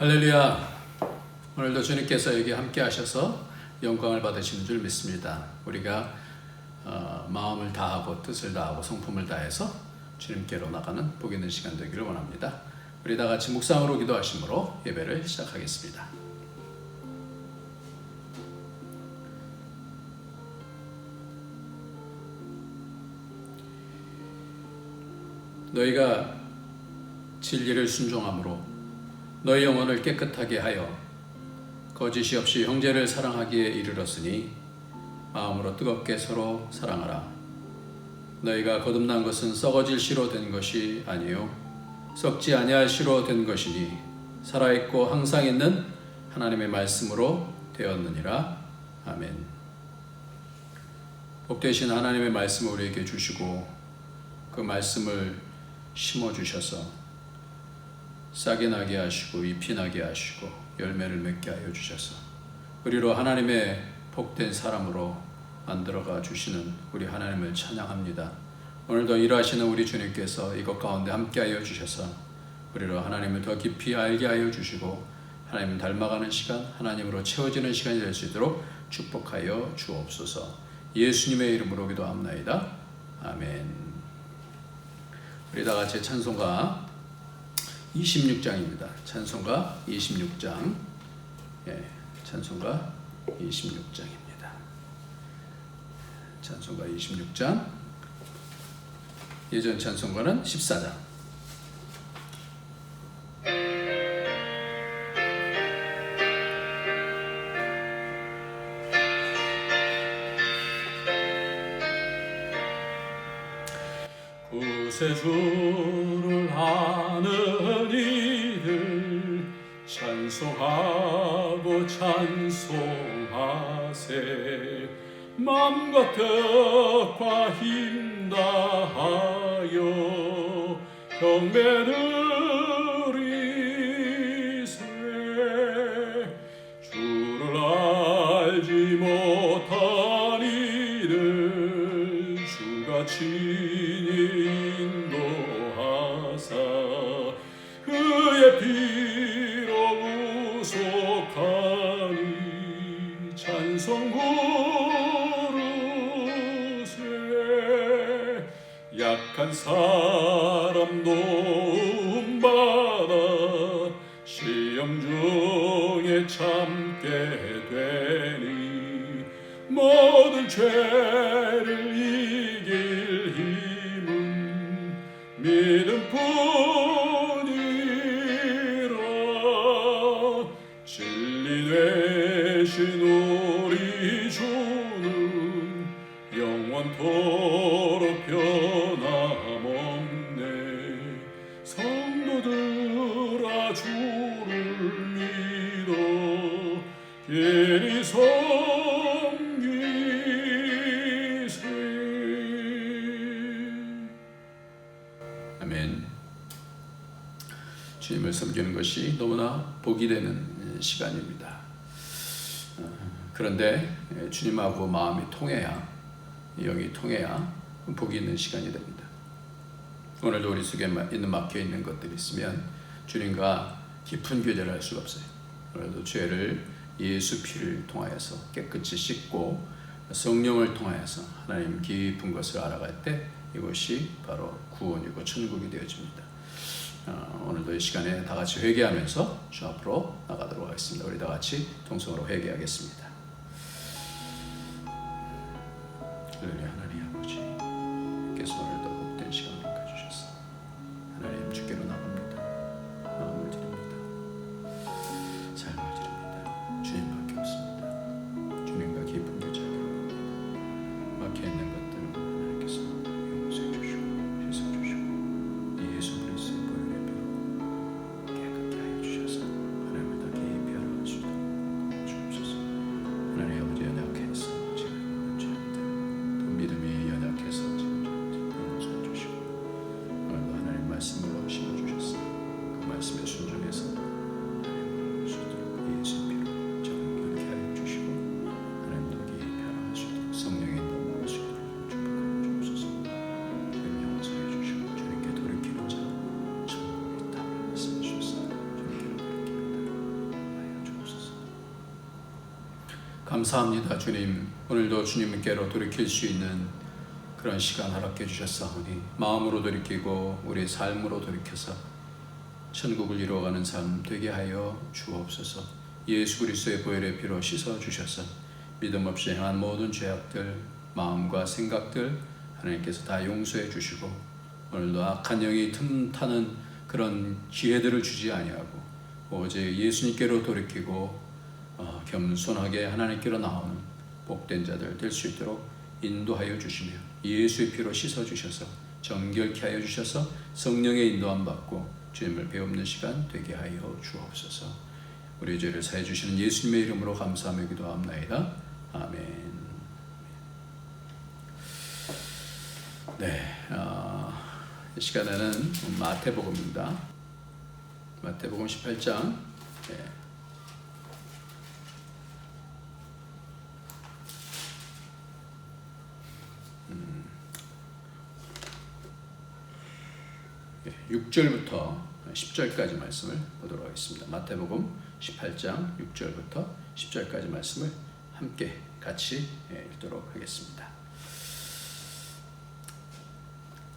할렐루야. 오늘도 주님께서 여기 함께 하셔서 영광을 받으시는 줄 믿습니다. 우리가 마음을 다하고 뜻을 다하고 성품을 다해서 주님께로 나가는 복 있는 시간 되기를 원합니다. 우리 다 같이 묵상으로 기도하심으로 예배를 시작하겠습니다. 너희가 진리를 순종함으로 너희 영혼을 깨끗하게 하여 거짓이 없이 형제를 사랑하기에 이르렀으니 마음으로 뜨겁게 서로 사랑하라. 너희가 거듭난 것은 썩어질 씨로 된 것이 아니요 썩지 아니할 씨로 된 것이니 살아있고 항상 있는 하나님의 말씀으로 되었느니라. 아멘. 복되신 하나님의 말씀을 우리에게 주시고 그 말씀을 심어주셔서 싹이 나게 하시고 잎이 나게 하시고 열매를 맺게 하여 주셔서 우리로 하나님의 복된 사람으로 만들어가 주시는 우리 하나님을 찬양합니다. 오늘도 일하시는 우리 주님께서 이것 가운데 함께 하여 주셔서 우리로 하나님을 더 깊이 알게 하여 주시고 하나님을 닮아가는 시간, 하나님으로 채워지는 시간이 될 수 있도록 축복하여 주옵소서. 예수님의 이름으로 기도합나이다. 아멘. 우리 다 같이 찬송가 26장입니다. 찬송가 26장. 찬송가 26장입니다. 찬송가 26장. 예전 찬송가는 14장. 구세주를 아는 이들 찬송하고 찬송하세. 맘과 뜻과 힘 다하여 경배를 이세. 주를 알지 못한 이들 주가 친히 인도하사 그의 피로 구속하니 찬송 부르세. 약한 사람 도움받아 시험 중에 참게 되니 모든 죄를 이길 힘은 믿음뿐이라. 진리 되신 우리 주는 영원토록 변함없네. 성도들아 주를 믿어 길이 섬기세. 아멘. 주님을 섬기는 것이 너무나 복이 되는 시간입니다. 그런데 주님하고 마음이 통해야, 영이 통해야 복이 있는 시간이 됩니다. 오늘도 우리 속에 있는 막혀있는 것들이 있으면 주님과 깊은 교제를 할 수가 없어요. 오늘도 죄를 예수 피를 통하여서 깨끗이 씻고 성령을 통하여서 하나님 깊은 것을 알아갈 때 이것이 바로 구원이고 천국이 되어집니다. 오늘도 이 시간에 다 같이 회개하면서 주 앞으로 나가도록 하겠습니다. 우리 다 같이 통성으로 회개하겠습니다. 할렐루야. 하나님 아버지, 께서 오늘도 복된 시간을 가주셔서 하나님 주께로 나갑니다. 마음을 드립니다. 삶을 드립니다. 주님밖에 없습니다. 주님과 깊은 교제하기로 막혀있는 것들을 하나님께서 용서해 주시고 씻어주시고 예수 그리스도의 보혈의 피로 깨끗게 하여 주셔서 하나님을 더 깊이 알아갈 수 있도록 주옵소서. 하나님 아버지, 연약해서 지금 문제입니다. 또 믿음이 감사합니다. 주님, 오늘도 주님께로 돌이킬 수 있는 그런 시간 허락해 주셨사오니 마음으로 돌이키고 우리 삶으로 돌이켜서 천국을 이루어가는 삶 되게 하여 주옵소서. 예수 그리스도의 보혈의 피로 씻어 주셔서 믿음 없이 행한 모든 죄악들, 마음과 생각들 하나님께서 다 용서해 주시고 오늘도 악한 영이 틈타는 그런 기회들을 주지 아니하고 오직 예수님께로 돌이키고 겸손하게 하나님께로 나오는 복된 자들 될 수 있도록 인도하여 주시며 예수의 피로 씻어 주셔서 정결케 하여 주셔서 성령의 인도함 받고 주님을 배우는 시간 되게 하여 주옵소서. 우리 죄를 사해 주시는 예수님의 이름으로 감사하며 기도합나이다. 아멘. 네, 이 시간에는 마태복음입니다. 마태복음 18장. 네. 6절부터 10절까지 말씀을 보도록 하겠습니다. 마태복음 18장 6절부터 10절까지 말씀을 함께 같이 읽도록 하겠습니다.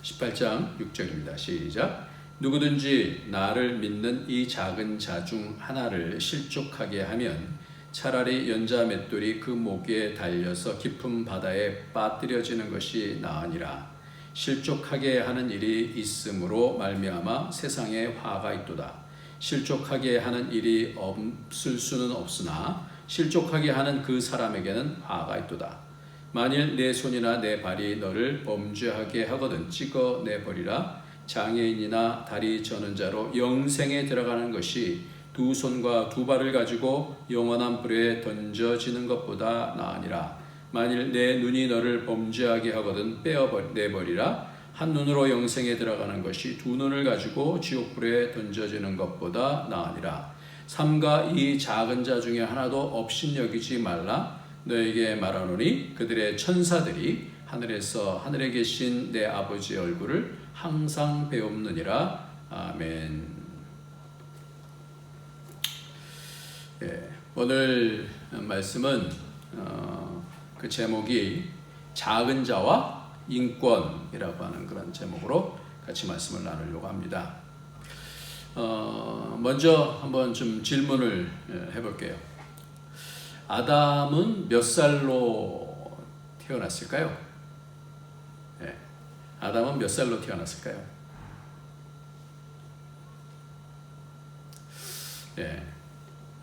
18장 6절입니다. 시작. 누구든지 나를 믿는 이 작은 자 중 하나를 실족하게 하면 차라리 연자 맷돌이 그 목에 달려서 깊은 바다에 빠뜨려지는 것이 나으니라. 실족하게 하는 일이 있음으로 말미암아 세상에 화가 있도다. 실족하게 하는 일이 없을 수는 없으나 실족하게 하는 그 사람에게는 화가 있도다. 만일 내 손이나 내 발이 너를 범죄하게 하거든 찍어내버리라. 장애인이나 다리 저는 자로 영생에 들어가는 것이 두 손과 두 발을 가지고 영원한 불에 던져지는 것보다 나으니라. 만일 내 눈이 너를 범죄하게 하거든 빼어내버리라. 한 눈으로 영생에 들어가는 것이 두 눈을 가지고 지옥불에 던져지는 것보다 나으니라. 삼가 이 작은 자 중에 하나도 업신여기지 말라. 너에게 말하노니 그들의 천사들이 하늘에서 하늘에 계신 내 아버지의 얼굴을 항상 배옵느니라. 아멘. 예, 오늘 말씀은 그 제목이 작은 자와 인권이라고 하는 그런 제목으로 같이 말씀을 나누려고 합니다. 먼저 한번 좀 질문을 해볼게요. 아담은 몇 살로 태어났을까요? 네. 아담은 몇 살로 태어났을까요? 네.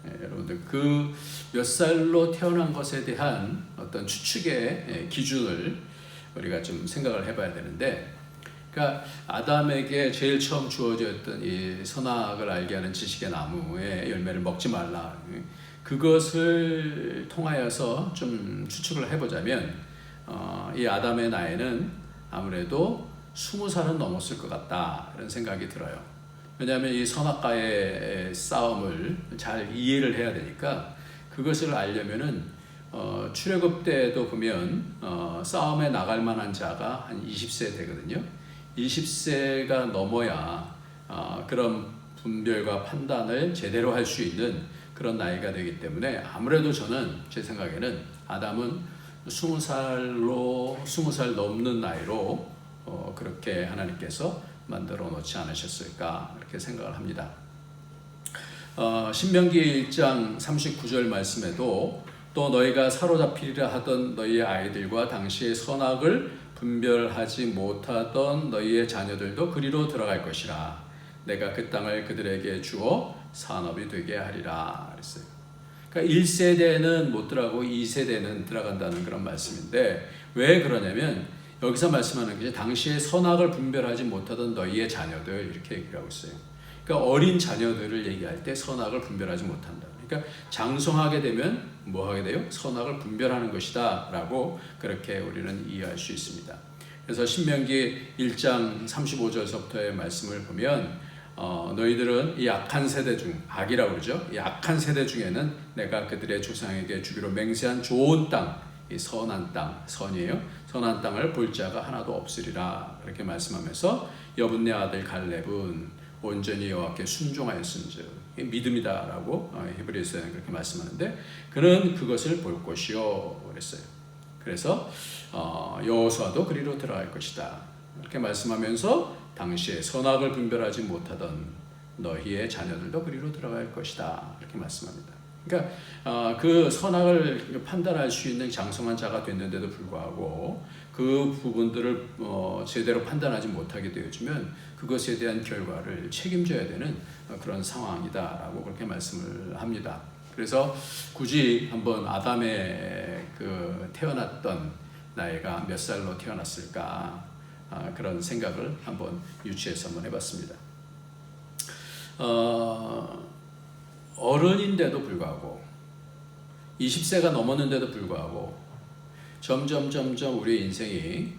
네, 여러분들 그 몇 살로 태어난 것에 대한 어떤 추측의 기준을 우리가 좀 생각을 해봐야 되는데, 그러니까 아담에게 제일 처음 주어졌던 이 선악을 알게 하는 지식의 나무의 열매를 먹지 말라. 그것을 통하여서 좀 추측을 해보자면 이 아담의 나이는 아무래도 20살은 넘었을 것 같다 이런 생각이 들어요. 왜냐하면 이 선악과의 싸움을 잘 이해를 해야 되니까 그것을 알려면은 출애굽 때도 보면 싸움에 나갈 만한 자가 한 20세 되거든요. 20세가 넘어야 그런 분별과 판단을 제대로 할 수 있는 그런 나이가 되기 때문에 아무래도 저는 제 생각에는 아담은 20살 넘는 나이로 그렇게 하나님께서 만들어 놓지 않으셨을까 이렇게 생각을 합니다. 신명기 1장 39절 말씀에도 또 너희가 사로잡히리라 하던 너희의 아이들과 당시의 선악을 분별하지 못하던 너희의 자녀들도 그리로 들어갈 것이라. 내가 그 땅을 그들에게 주어 산업이 되게 하리라 그랬어요. 그러니까 1세대는 못 들어가고 2세대는 들어간다는 그런 말씀인데, 왜 그러냐면 여기서 말씀하는 게 당시에 선악을 분별하지 못하던 너희의 자녀들 이렇게 얘기를 하고 있어요. 그러니까 어린 자녀들을 얘기할 때 선악을 분별하지 못한다. 그러니까 장성하게 되면 뭐 하게 돼요? 선악을 분별하는 것이다 라고 그렇게 우리는 이해할 수 있습니다. 그래서 신명기 1장 35절서부터의 말씀을 보면 너희들은 이 악한 세대 중, 악이라고 그러죠. 이 악한 세대 중에는 내가 그들의 조상에게 주기로 맹세한 좋은 땅, 이 선한 땅, 선이에요. 선한 땅을 볼 자가 하나도 없으리라 이렇게 말씀하면서 여분네 아들 갈렙은 온전히 여호와께 순종하였은즉 믿음이다라고 히브리서에는 그렇게 말씀하는데, 그는 그것을 볼 것이요 그랬어요. 그래서 여호수아도 그리로 들어갈 것이다 이렇게 말씀하면서, 당시에 선악을 분별하지 못하던 너희의 자녀들도 그리로 들어갈 것이다 이렇게 말씀합니다. 그러니까 그 선악을 판단할 수 있는 장성한 자가 됐는데도 불구하고 그 부분들을 제대로 판단하지 못하게 되어지면 그것에 대한 결과를 책임져야 되는 그런 상황이다라고 그렇게 말씀을 합니다. 그래서 굳이 한번 아담의 그 태어났던 나이가 몇 살로 태어났을까, 그런 생각을 한번 유치해서 한번 해봤습니다. 어른인데도 불구하고 20세가 넘었는데도 불구하고 점점 우리의 인생이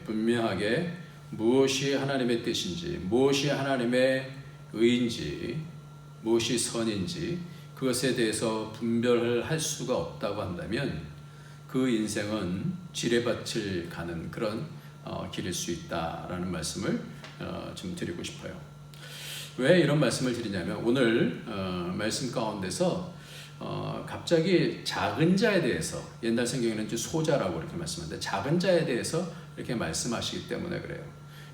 분명하게 무엇이 하나님의 뜻인지, 무엇이 하나님의 의인지, 무엇이 선인지 그것에 대해서 분별을 할 수가 없다고 한다면 그 인생은 지뢰밭을 가는 그런 길일 수 있다라는 말씀을 좀 드리고 싶어요. 왜 이런 말씀을 드리냐면, 오늘 말씀 가운데서 갑자기 작은 자에 대해서, 옛날 성경에는 이제 소자라고 이렇게 말씀하는데 작은 자에 대해서 이렇게 말씀하시기 때문에 그래요.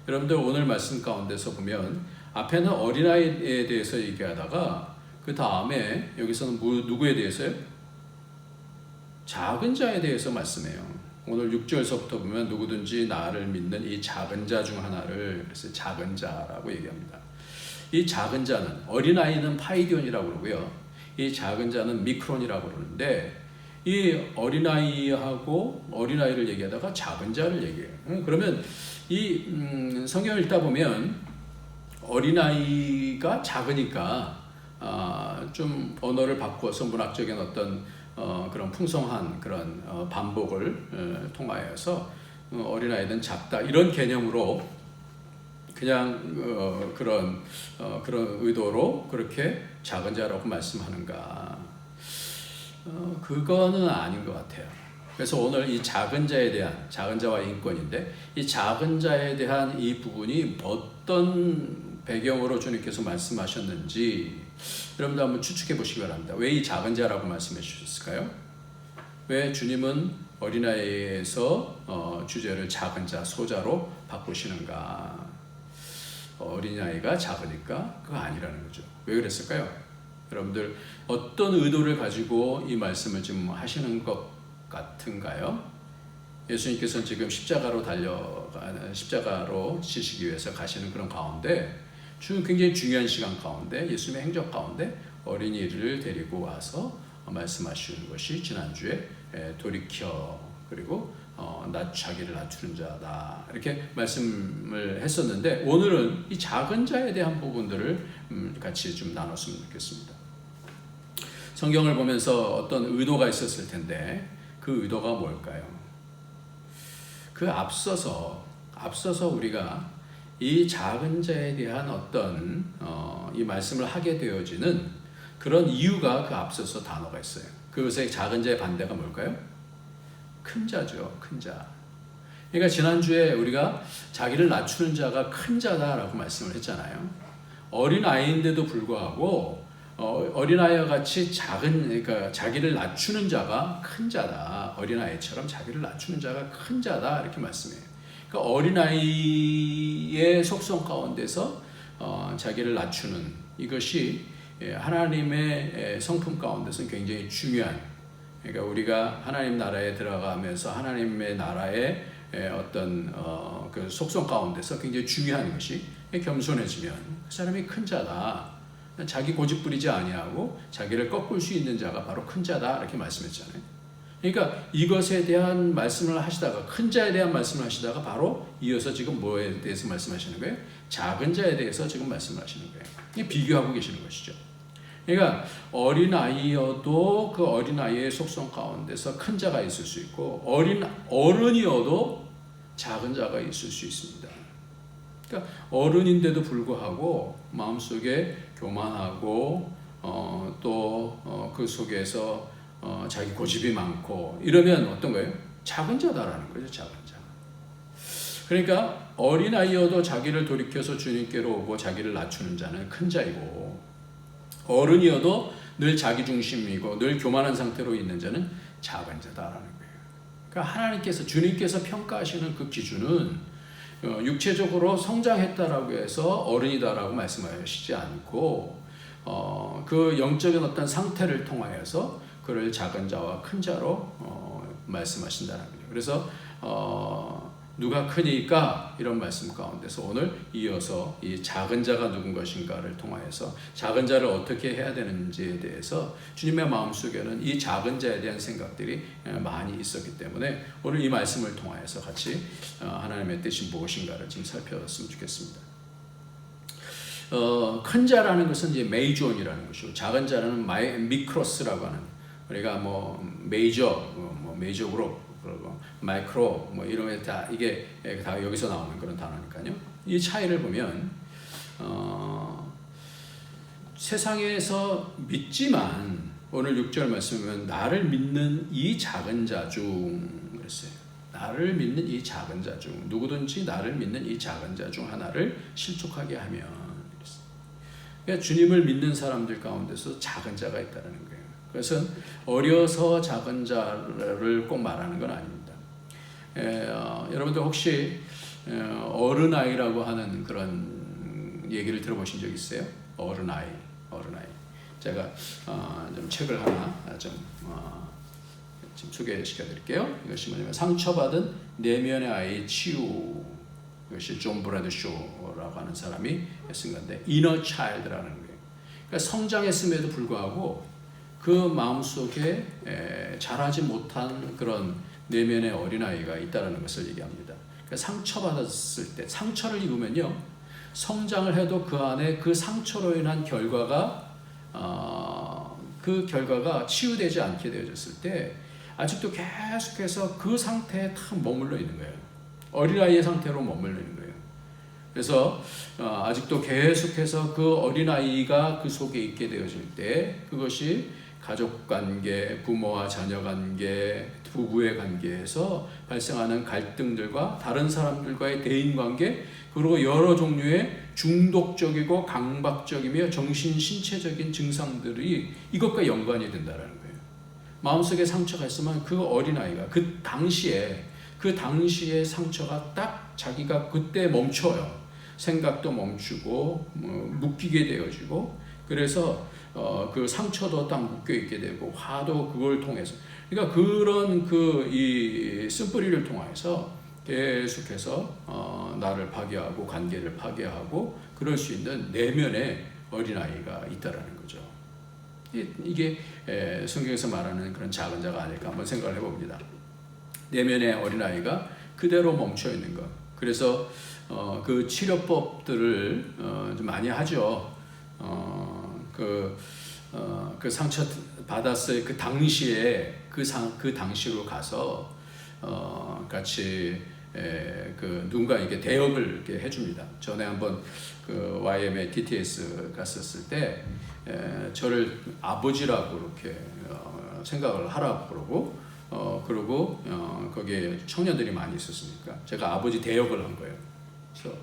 여러분들 오늘 말씀 가운데서 보면 앞에는 어린아이에 대해서 얘기하다가 그 다음에 여기서는 누구에 대해서요? 작은 자에 대해서 말씀해요. 오늘 6절서부터 보면 누구든지 나를 믿는 이 작은 자 중 하나를, 그래서 작은 자라고 얘기합니다. 이 작은 자는, 어린아이는 파이디온이라고 그러고요, 이 작은 자는 미크론이라고 그러는데, 이 어린아이를 얘기하다가 작은 자를 얘기해요. 그러면 이 성경을 읽다 보면 어린아이가 작으니까 좀 언어를 바꾸어서 문학적인 어떤 그런 풍성한 그런 반복을 통하여서 어린아이는 작다 이런 개념으로 그냥 그런 의도로 그렇게 작은 자라고 말씀하는가? 그거는 아닌 것 같아요. 그래서 오늘 이 작은 자에 대한, 작은 자와의 인권인데, 이 작은 자에 대한 이 부분이 어떤 배경으로 주님께서 말씀하셨는지 여러분들 한번 추측해 보시기 바랍니다. 왜 이 작은 자라고 말씀해 주셨을까요? 왜 주님은 어린아이에서 주제를 작은 자, 소자로 바꾸시는가? 어린아이가 작으니까 그거 아니라는 거죠. 왜 그랬을까요? 여러분들 어떤 의도를 가지고 이 말씀을 지금 하시는 것 같은가요? 예수님께서는 지금 십자가로 지시기 위해서 가시는 그런 가운데, 굉장히 중요한 시간 가운데, 예수님의 행적 가운데 어린이를 데리고 와서 말씀하시는 것이 지난주에 돌이켜, 그리고 자기를 낮추는 자다 이렇게 말씀을 했었는데, 오늘은 이 작은 자에 대한 부분들을 같이 좀 나눴으면 좋겠습니다. 성경을 보면서 어떤 의도가 있었을 텐데 그 의도가 뭘까요? 그 앞서서 우리가 이 작은 자에 대한 어떤 이 말씀을 하게 되어지는 그런 이유가 그 앞서서 단어가 있어요. 그것의 작은 자의 반대가 뭘까요? 큰 자죠. 큰 자. 그러니까 지난주에 우리가 자기를 낮추는 자가 큰 자다라고 말씀을 했잖아요. 어린아이인데도 불구하고 어린아이와 같이 그러니까 자기를 낮추는 자가 큰 자다. 어린아이처럼 자기를 낮추는 자가 큰 자다 이렇게 말씀해요. 그러니까 어린아이의 속성 가운데서 자기를 낮추는 이것이 하나님의 성품 가운데서는 굉장히 중요한, 그러니까 우리가 하나님 나라에 들어가면서 하나님의 나라의 어떤 그 속성 가운데서 굉장히 중요한 것이, 겸손해지면 그 사람이 큰 자다. 자기 고집 부리지 아니하고 자기를 꺾을 수 있는 자가 바로 큰 자다 이렇게 말씀했잖아요. 그러니까 이것에 대한 말씀을 하시다가, 큰 자에 대한 말씀을 하시다가 바로 이어서 지금 뭐에 대해서 말씀하시는 거예요? 작은 자에 대해서 지금 말씀을 하시는 거예요. 이게 비교하고 계시는 것이죠. 그러니까 어린아이여도 그 어린아이의 속성 가운데서 큰 자가 있을 수 있고, 어른이어도 작은 자가 있을 수 있습니다. 그러니까 어른인데도 불구하고 마음속에 교만하고 또 그 속에서 자기 고집이 많고 이러면 어떤 거예요? 작은 자다라는 거죠. 작은 자. 그러니까 어린아이여도 자기를 돌이켜서 주님께로 오고 자기를 낮추는 자는 큰 자이고, 어른이어도 늘 자기중심이고 늘 교만한 상태로 있는 자는 작은 자다라는 거예요. 그러니까 하나님께서, 주님께서 평가하시는 그 기준은 육체적으로 성장했다라고 해서 어른이다라고 말씀하시지 않고 그 영적인 어떤 상태를 통하여서 그를 작은 자와 큰 자로 말씀하신다는 거죠. 그래서 누가 크니까 이런 말씀 가운데서 오늘 이어서 이 작은 자가 누군 것인가를 통하여서 작은 자를 어떻게 해야 되는지에 대해서 주님의 마음속에는 이 작은 자에 대한 생각들이 많이 있었기 때문에 오늘 이 말씀을 통하여서 같이 하나님의 뜻이 무엇인가를 좀 살펴봤으면 좋겠습니다. 큰 자라는 것은 이제 메이존이라는 것이고, 작은 자는 미크로스라고 하는, 우리가 뭐 메이저, 뭐 메이저 그룹, 그리고 마이크로 뭐 이런 게 다 이게 다 여기서 나오는 그런 단어니까요. 이 차이를 보면 세상에서 믿지만 오늘 6절 말씀은 나를 믿는 이 작은 자 중 그랬어요. 나를 믿는 이 작은 자 중 누구든지 나를 믿는 이 작은 자 중 하나를 실족하게 하면, 그러니까 주님을 믿는 사람들 가운데서 작은 자가 있다는 거예요. 그것은 어려서 작은 자를 꼭 말하는 건 아닙니다. 여러분들 혹시 어른아이라고 하는 그런 얘기를 들어보신 적 있어요? 어른아이. 제가 좀 책을 하나 좀 소개시켜 드릴게요. 이것이 뭐냐면 상처받은 내면의 아이 치유, 이것이 존 브래드쇼라고 하는 사람이 쓴 건데, 이너 차일드라는 거예요. 그러니까 성장했음에도 불구하고 그 마음속에 자라지 못한 그런 내면의 어린아이가 있다는 것을 얘기합니다. 그러니까 상처받았을 때, 상처를 입으면요, 성장을 해도 그 안에 그 상처로 인한 결과가 치유되지 않게 되어졌을 때 아직도 계속해서 그 상태에 탁 머물러 있는 거예요. 어린아이의 상태로 머물러 있는 거예요. 그래서 아직도 계속해서 그 어린아이가 그 속에 있게 되어질 때 그것이 가족관계, 부모와 자녀관계, 부부의 관계에서 발생하는 갈등들과 다른 사람들과의 대인관계, 그리고 여러 종류의 중독적이고 강박적이며 정신, 신체적인 증상들이 이것과 연관이 된다는 거예요. 마음속에 상처가 있으면 그 어린아이가 그 당시에 상처가 딱 자기가 그때 멈춰요. 생각도 멈추고 묶이게 되어지고, 그래서 그 상처도 딱 묶여 있게 되고, 화도 그걸 통해서, 그러니까 그런 이 쓴뿌리를 통해서 계속해서 나를 파괴하고 관계를 파괴하고 그럴 수 있는 내면의 어린아이가 있다라는 거죠. 이게 성경에서 말하는 그런 작은 자가 아닐까 한번 생각을 해봅니다. 내면의 어린아이가 그대로 멈춰 있는 것. 그래서 그 치료법들을 좀 많이 하죠. 그 상처 받았을 그 당시에 그 당시로 가서 같이 누군가에게 대역을 이렇게 해줍니다. 전에 한번 그 YM의 DTS 갔었을 때 저를 아버지라고 이렇게 생각을 하라고 그러고 거기에 청년들이 많이 있었으니까 제가 아버지 대역을 한 거예요. 그래서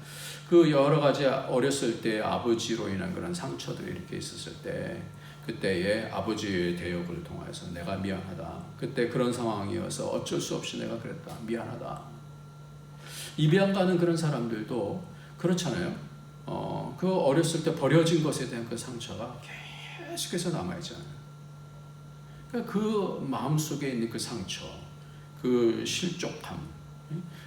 그 여러 가지 어렸을 때 아버지로 인한 그런 상처들이 이렇게 있었을 때, 그때의 아버지의 대역을 통해서 내가 미안하다. 그때 그런 상황이어서 어쩔 수 없이 내가 그랬다. 미안하다. 입양 가는 그런 사람들도 그렇잖아요. 그 어렸을 때 버려진 것에 대한 그 상처가 계속해서 남아있잖아요. 그러니까 그 마음속에 있는 그 상처, 그 실족함.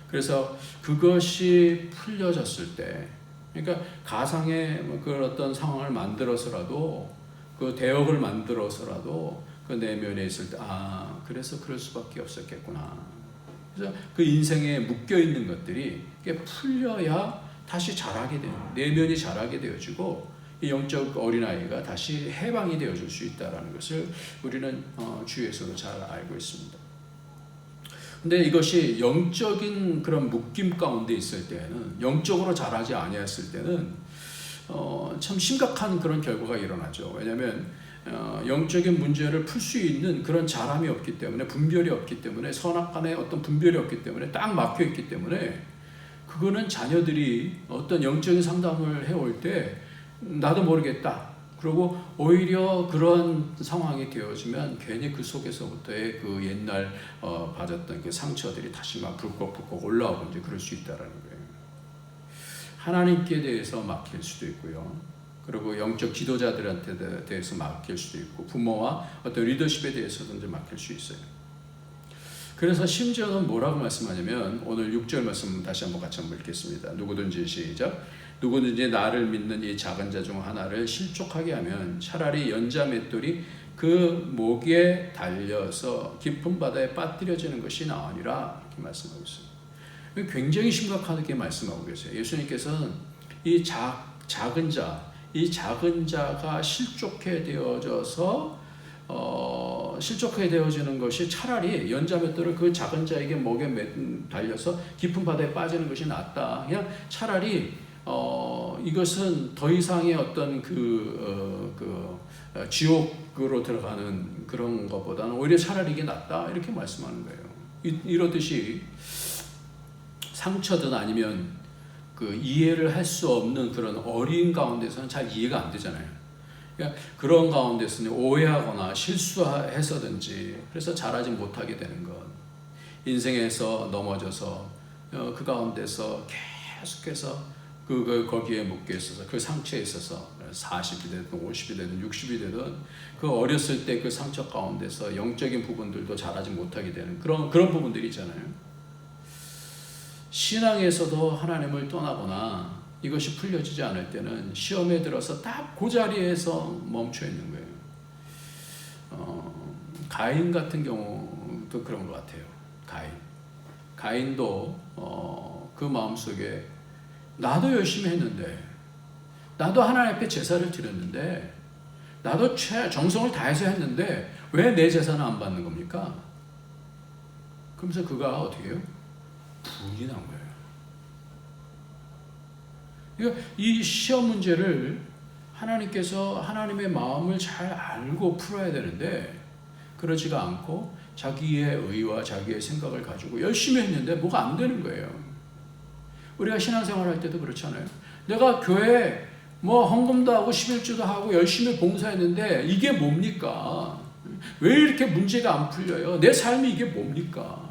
그래서 그것이 풀려졌을 때, 그러니까 가상의 그 어떤 상황을 만들어서라도, 그 대역을 만들어서라도 그 내면에 있을 때, 그래서 그럴 수밖에 없었겠구나. 그래서 그 인생에 묶여 있는 것들이 풀려야 다시 자라게 되는, 내면이 자라게 되어지고 이 영적 어린아이가 다시 해방이 되어질 수 있다는 것을 우리는 주위에서도 잘 알고 있습니다. 근데 이것이 영적인 그런 묶임 가운데 있을 때는, 영적으로 자라지 아니했을 때는 참 심각한 그런 결과가 일어나죠. 왜냐하면 영적인 문제를 풀 수 있는 그런 자람이 없기 때문에, 분별이 없기 때문에, 선악간의 어떤 분별이 없기 때문에, 딱 막혀 있기 때문에, 그거는 자녀들이 어떤 영적인 상담을 해올 때 나도 모르겠다, 그리고 오히려 그런 상황이 되어지면 괜히 그 속에서부터의 그 옛날 받았던 그 상처들이 다시 막 불컥불컥 올라오고 이제 그럴 수 있다라는 거예요. 하나님께 대해서 맡길 수도 있고요. 그리고 영적 지도자들한테 대해서 맡길 수도 있고, 부모와 어떤 리더십에 대해서도 이제 맡길 수 있어요. 그래서 심지어는 뭐라고 말씀하냐면, 오늘 6절 말씀 다시 한번 같이 한번 읽겠습니다. 누구든지 시작. 누구든지 나를 믿는 이 작은 자 중 하나를 실족하게 하면 차라리 연자 맷돌이 그 목에 달려서 깊은 바다에 빠뜨려지는 것이 나으니라, 이렇게 말씀하고 있어요. 굉장히 심각하게 말씀하고 계세요. 예수님께서는 이 작은 자가 실족해 되어져서 실족하게 되어지는 것이 차라리 연자맷돌을 그 작은 자에게 목에 달려서 깊은 바다에 빠지는 것이 낫다. 그냥 차라리 이것은 더 이상의 어떤 지옥으로 들어가는 그런 것보다는 오히려 차라리 이게 낫다, 이렇게 말씀하는 거예요. 이러듯이 상처든 아니면 그 이해를 할 수 없는 그런 어린 가운데서는 잘 이해가 안 되잖아요. 그러니까 그런 가운데서는 오해하거나 실수해서든지 그래서 잘하지 못하게 되는 것, 인생에서 넘어져서 그 가운데서 계속해서 거기에 묶여 있어서 그 상처에 있어서 40이 되든 50이 되든 60이 되든 그 어렸을 때 그 상처 가운데서 영적인 부분들도 잘하지 못하게 되는 그런 부분들이 있잖아요. 신앙에서도 하나님을 떠나거나 이것이 풀려지지 않을 때는 시험에 들어서 딱 그 자리에서 멈춰 있는 거예요. 가인 같은 경우도 그런 것 같아요. 가인도 그 마음속에 나도 열심히 했는데, 나도 하나님 앞에 제사를 드렸는데, 나도 정성을 다해서 했는데 왜 내 제사는 안 받는 겁니까? 그러면서 그가 어떻게 해요? 분이 난 거예요. 그러니까 이 시험 문제를 하나님께서 하나님의 마음을 잘 알고 풀어야 되는데 그러지가 않고 자기의 의와 자기의 생각을 가지고 열심히 했는데 뭐가 안 되는 거예요. 우리가 신앙생활 할 때도 그렇잖아요. 내가 교회에 헌금도 하고 11주도 하고 열심히 봉사했는데 이게 뭡니까? 왜 이렇게 문제가 안 풀려요? 내 삶이 이게 뭡니까?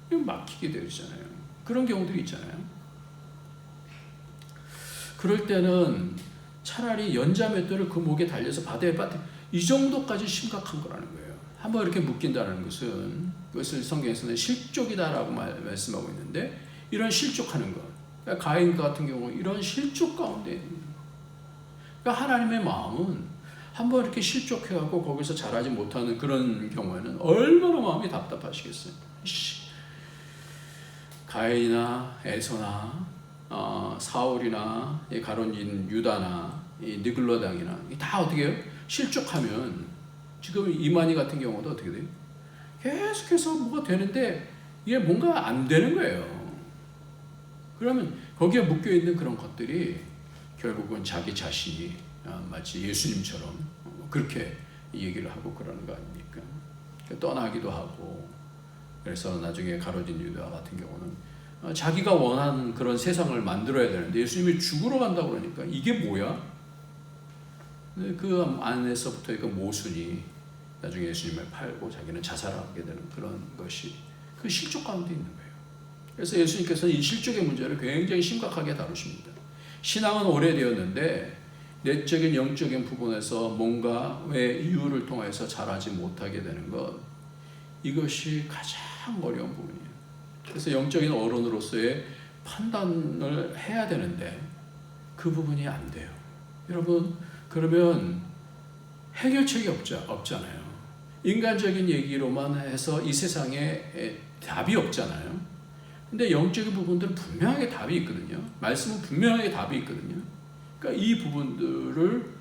막히게 되잖아요. 그런 경우들이 있잖아요. 그럴 때는 차라리 연자맷돌을 그 목에 달려서 바다에 빠뜨려, 이 정도까지 심각한 거라는 거예요. 한번 이렇게 묶인다는 것은 그것을 성경에서는 실족이다라고 말씀하고 있는데, 이런 실족하는 것, 그러니까 가인 같은 경우 이런 실족 가운데 있는 거예요. 그러니까 하나님의 마음은 한번 이렇게 실족해갖고 거기서 잘하지 못하는 그런 경우에는 얼마나 마음이 답답하시겠어요. 가인이나 에서나 사울이나 가론인 유다나 느글로당이나 다 어떻게 해요? 실족하면 지금 이만희 같은 경우도 어떻게 돼요? 계속해서 뭐가 되는데 이게 뭔가 안 되는 거예요. 그러면 거기에 묶여 있는 그런 것들이 결국은 자기 자신이 마치 예수님처럼 그렇게 얘기를 하고 그러는 거 아닙니까? 떠나기도 하고, 그래서 나중에 가로진 유다 같은 경우는 자기가 원하는 그런 세상을 만들어야 되는데 예수님이 죽으러 간다고 그러니까 이게 뭐야? 그 안에서부터 그 모순이 나중에 예수님을 팔고 자기는 자살하게 되는 그런 것이 그 실족 가운데 있는 거예요. 그래서 예수님께서는 이 실족의 문제를 굉장히 심각하게 다루십니다. 신앙은 오래되었는데 내적인 영적인 부분에서 뭔가 왜 이유를 통해서 잘하지 못하게 되는 것, 이것이 가장 어려운 부분이에요. 그래서 영적인 어른으로서의 판단을 해야 되는데 그 부분이 안 돼요. 여러분, 그러면 해결책이 없잖아요. 인간적인 얘기로만 해서 이 세상에 답이 없잖아요. 근데 영적인 부분들은 분명하게 답이 있거든요. 말씀은 분명하게 답이 있거든요. 그러니까 이 부분들을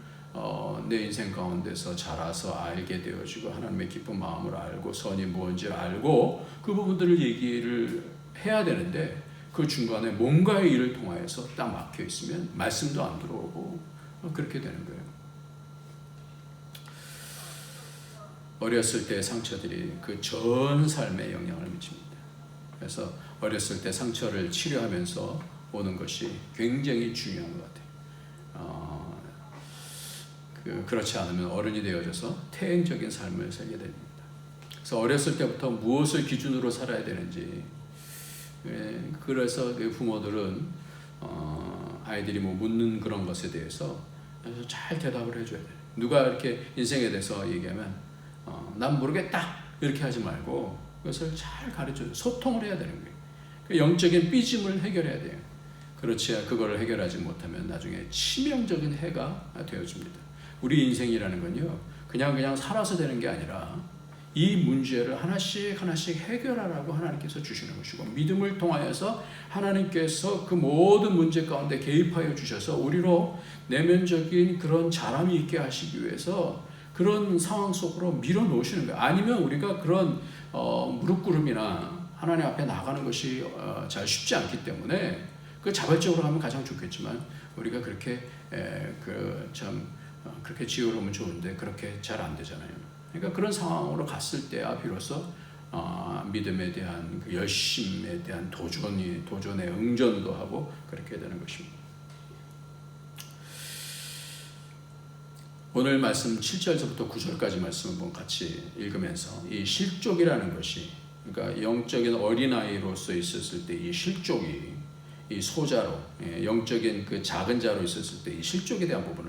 내 인생 가운데서 자라서 알게 되어지고 하나님의 기쁜 마음을 알고 선이 무엇인지 알고 그 부분들을 얘기를 해야 되는데 그 중간에 뭔가의 일을 통하여서 딱 막혀 있으면 말씀도 안 들어오고 그렇게 되는 거예요. 어렸을 때 상처들이 그 전 삶에 영향을 미칩니다. 그래서 어렸을 때 상처를 치료하면서 오는 것이 굉장히 중요한 것 같아요. 그렇지 않으면 어른이 되어져서 태행적인 삶을 살게 됩니다. 그래서 어렸을 때부터 무엇을 기준으로 살아야 되는지, 그래서 부모들은 아이들이 뭐 묻는 그런 것에 대해서 잘 대답을 해줘야 돼요. 누가 이렇게 인생에 대해서 얘기하면 난 모르겠다 이렇게 하지 말고 그것을 잘 가르쳐줘요. 소통을 해야 되는 거예요. 영적인 삐짐을 해결해야 돼요. 그렇지 그거를 해결하지 못하면 나중에 치명적인 해가 되어집니다. 우리 인생이라는 건요, 그냥 살아서 되는 게 아니라 이 문제를 하나씩 해결하라고 하나님께서 주시는 것이고, 믿음을 통하여서 하나님께서 그 모든 문제 가운데 개입하여 주셔서 우리로 내면적인 그런 자람이 있게 하시기 위해서 그런 상황 속으로 밀어놓으시는 거예요. 아니면 우리가 그런 무릎꿇음이나 하나님 앞에 나가는 것이 잘 쉽지 않기 때문에, 그 자발적으로 하면 가장 좋겠지만 우리가 그렇게 그렇게 지혜로우면 좋은데 그렇게 잘 안 되잖아요. 그러니까 그런 상황으로 갔을 때야 비로소 믿음에 대한 그 열심에 대한 도전에 응전도 하고 그렇게 되는 것입니다. 오늘 말씀 7절부터 9절까지 말씀을 한번 같이 읽으면서 이 실족이라는 것이, 그러니까 영적인 어린아이로서 있었을 때 이 실족이 이 소자로, 영적인 그 작은 자로 있었을 때 이 실족에 대한 부분을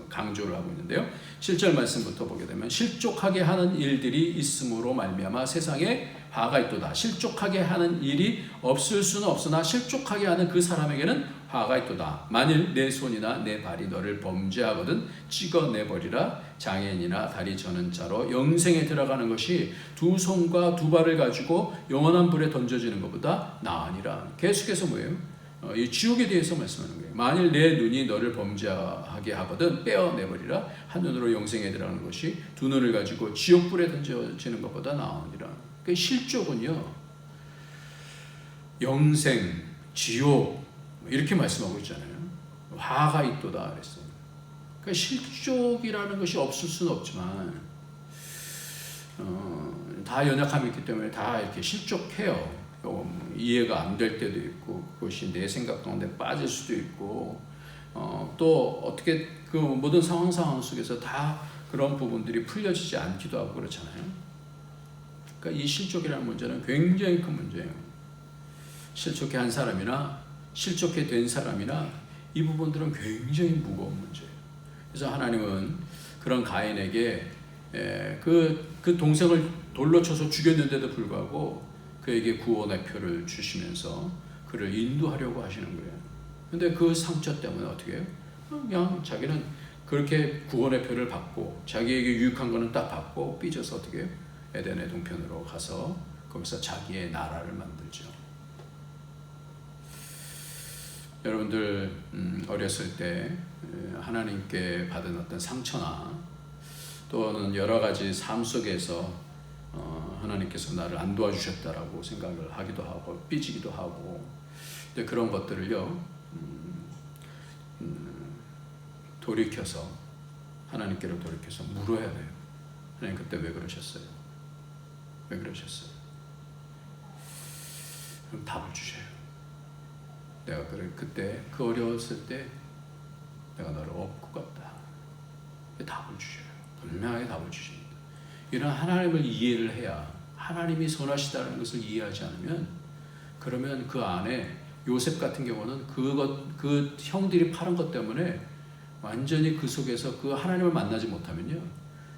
강조를 하고 있는데요. 7절 말씀부터 보게 되면 실족하게 하는 일들이 있음으로 말미암아 세상에 화가 있도다. 실족하게 하는 일이 없을 수는 없으나 실족하게 하는 그 사람에게는 화가 있도다. 만일 내 손이나 내 발이 너를 범죄하거든 찍어내버리라. 장애인이나 다리 저는 자로 영생에 들어가는 것이 두 손과 두 발을 가지고 영원한 불에 던져지는 것보다 나으니라. 계속해서 뭐예요? 이 지옥에 대해서 말씀하는 거예요. 만일 내 눈이 너를 범죄하게 하거든 빼어내버리라. 한 눈으로 영생에 들어가는 것이 두 눈을 가지고 지옥불에 던져지는 것보다 나으니라. 그 실족은요, 영생, 지옥 이렇게 말씀하고 있잖아요. 화가 있도다 그랬어요. 그러니까 실족이라는 것이 없을 수는 없지만 다 연약함이 있기 때문에 다 이렇게 실족해요. 이해가 안 될 때도 있고, 그것이 내 생각 가운데 빠질 수도 있고, 또 어떻게 그 모든 상황 속에서 다 그런 부분들이 풀려지지 않기도 하고 그렇잖아요. 그러니까 이 실족이라는 문제는 굉장히 큰 문제예요. 실족해 한 사람이나 실족해 된 사람이나 이 부분들은 굉장히 무거운 문제예요. 그래서 하나님은 그런 가인에게 그 동생을 돌로 쳐서 죽였는데도 불구하고 그에게 구원의 표를 주시면서 그를 인도하려고 하시는 거예요. 근데 그 상처 때문에 어떻게 해요? 그냥 자기는 그렇게 구원의 표를 받고 자기에게 유익한 거는 딱 받고 삐져서 어떻게 해요? 에덴의 동편으로 가서 거기서 자기의 나라를 만들죠. 여러분들 어렸을 때 하나님께 받은 어떤 상처나 또는 여러 가지 삶 속에서 하나님께서 나를 안 도와주셨다라고 생각을 하기도 하고 삐지기도 하고, 근데 그런 것들을요 돌이켜서 하나님께로 돌이켜서 물어야 돼요. 하나님 그때 왜 그러셨어요? 왜 그러셨어요? 그럼 답을 주셔요. 내가 그때 그 어려웠을 때 내가 너를 업고 갔다. 답을 주셔요. 분명하게 답을 주십니다. 이런 하나님을 이해를 해야, 하나님이 선하시다는 것을 이해하지 않으면, 그러면 그 안에 요셉 같은 경우는 그 형들이 팔은 것 때문에 완전히 그 속에서 그 하나님을 만나지 못하면요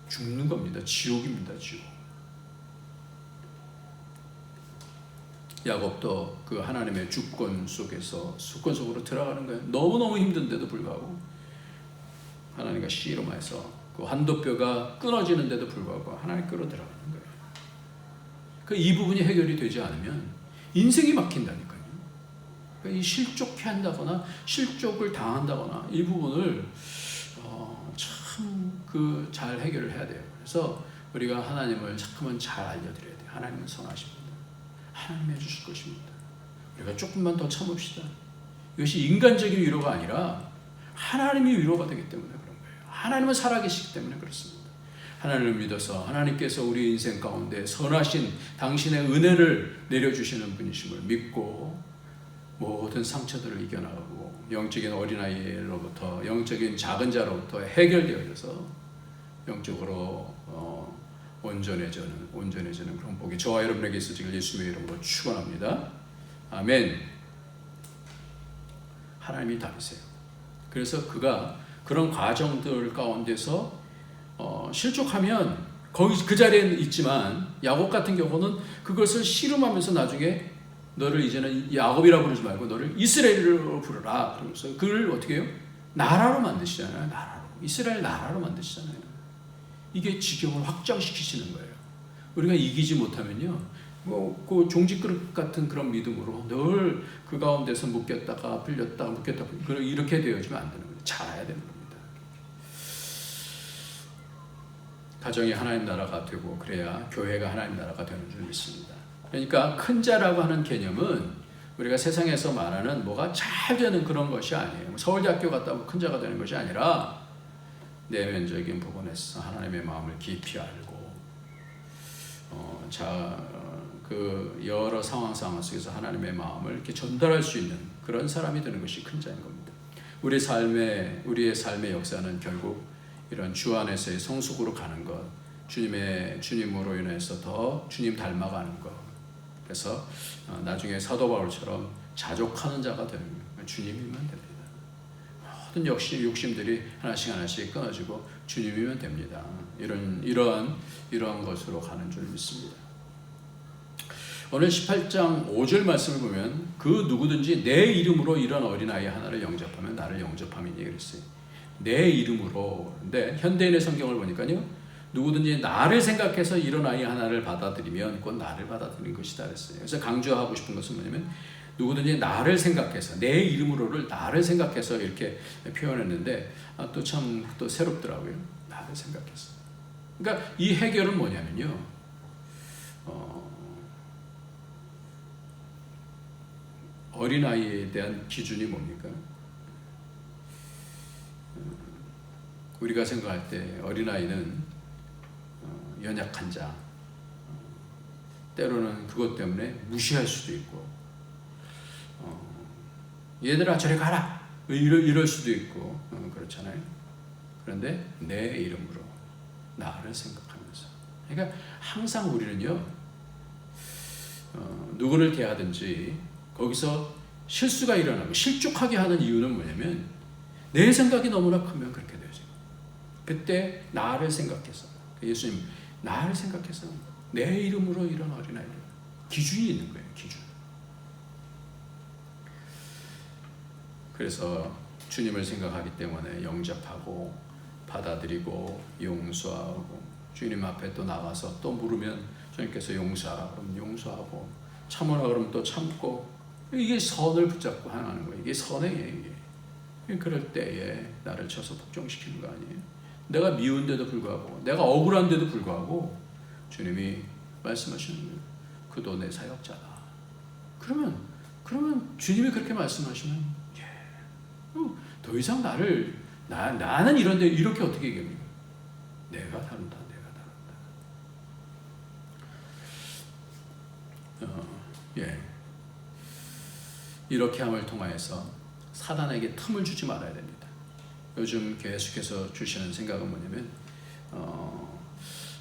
죽는 겁니다. 지옥입니다. 지옥. 야곱도 그 하나님의 주권 속으로 들어가는 거예요. 너무너무 힘든데도 불구하고 하나님과 씨름해서 그 환도뼈가 끊어지는데도 불구하고 하나님 끌어들어가는 거예요. 이 부분이 해결이 되지 않으면 인생이 막힌다니까요. 그러니까 이 실족해 한다거나 실족을 당한다거나 이 부분을 참 잘 해결을 해야 돼요. 그래서 우리가 하나님을 자꾸만 잘 알려드려야 돼요. 하나님은 선하십니다. 하나님 해주실 것입니다. 우리가 조금만 더 참읍시다. 이것이 인간적인 위로가 아니라 하나님이 위로가 되기 때문에 그런 거예요. 하나님은 살아계시기 때문에 그렇습니다. 하나님을 믿어서 하나님께서 우리 인생 가운데 선하신 당신의 은혜를 내려주시는 분이심을 믿고 모든 상처들을 이겨나가고 영적인 어린아이로부터 영적인 작은 자로부터 해결되어져서 영적으로 온전해지는 그런 복이 저와 여러분에게 있으시길 예수님의 이름으로 축원합니다. 아멘. 하나님이 답이세요. 그래서 그가 그런 과정들 가운데서 실족하면 거기 그 자리에 있지만 야곱 같은 경우는 그것을 씨름하면서 나중에 너를 이제는 야곱이라고 부르지 말고 너를 이스라엘로 부르라. 그러면서 그를 어떻게 해요? 나라로 만드시잖아요. 나라로. 이스라엘 나라로 만드시잖아요. 이게 지경을 확장시키시는 거예요. 우리가 이기지 못하면요, 그 종지그릇 같은 그런 믿음으로 늘 그 가운데서 묶였다가 풀렸다가 묶였다가 이렇게 되어지면 안 되는 거예요. 잘해야 되는 겁니다. 가정이 하나님 나라가 되고 그래야 교회가 하나님 나라가 되는 줄 믿습니다. 그러니까 큰 자라고 하는 개념은 우리가 세상에서 말하는 뭐가 잘 되는 그런 것이 아니에요. 서울대학교 갔다 오면 큰 자가 되는 것이 아니라 내면적인 부분에서 하나님의 마음을 깊이 알고 그 여러 상황 속에서 하나님의 마음을 이렇게 전달할 수 있는 그런 사람이 되는 것이 큰 자인 겁니다. 우리의 삶의 역사는 결국 이런 주 안에서의 성숙으로 가는 것, 주님으로 인해서 더 주님 닮아가는 것. 그래서 나중에 사도 바울처럼 자족하는 자가 되는 주님이면 됩니다. 모든 욕심들이 하나씩 끊어지고 주님이면 됩니다. 이러한 것으로 가는 줄 믿습니다. 오늘 18장 5절 말씀을 보면 그 누구든지 내 이름으로 이런 어린아이 하나를 영접하면 나를 영접함이니 그랬어요. 내 이름으로. 근데 현대인의 성경을 보니까요, 누구든지 나를 생각해서 이런 아이 하나를 받아들이면 곧 나를 받아들이는 것이다 그랬어요. 그래서 강조하고 싶은 것은 뭐냐면 누구든지 나를 생각해서, 내 이름으로를 나를 생각해서 이렇게 표현했는데 또 새롭더라고요. 나를 생각해서. 그러니까 이 해결은 뭐냐면요, 어린아이에 대한 기준이 뭡니까? 우리가 생각할 때 어린아이는 연약한 자, 때로는 그것 때문에 무시할 수도 있고, 얘들아 저리 가라 이럴 수도 있고, 그렇잖아요. 그런데 내 이름으로 나를 생각하면서, 그러니까 항상 우리는요, 누구를 대하든지 거기서 실수가 일어나고 실족하게 하는 이유는 뭐냐면 내 생각이 너무나 크면 그렇게 되죠. 그때 나를 생각해서, 예수님 나를 생각해서 내 이름으로 이런 어린아이를, 기준이 있는 거예요. 기준. 그래서 주님을 생각하기 때문에 영접하고 받아들이고 용서하고, 주님 앞에 또 나가서 또 물으면 주님께서 용서하라 그러면 용서하고, 참으라 그러면 또 참고, 이게 선을 붙잡고 하는 거예요. 이게 선행이에요. 이게. 그럴 때에 나를 쳐서 복종시키는 거 아니에요. 내가 미운데도 불구하고, 내가 억울한데도 불구하고 주님이 말씀하시는 거예요. 그도 내 사역자다. 그러면 주님이 그렇게 말씀하시면 더 이상 나는 이런데 이렇게 어떻게 얘기합니까? 내가 다룬다. 이렇게 함을 통하여서 사단에게 틈을 주지 말아야 됩니다. 요즘 계속해서 주시는 생각은 뭐냐면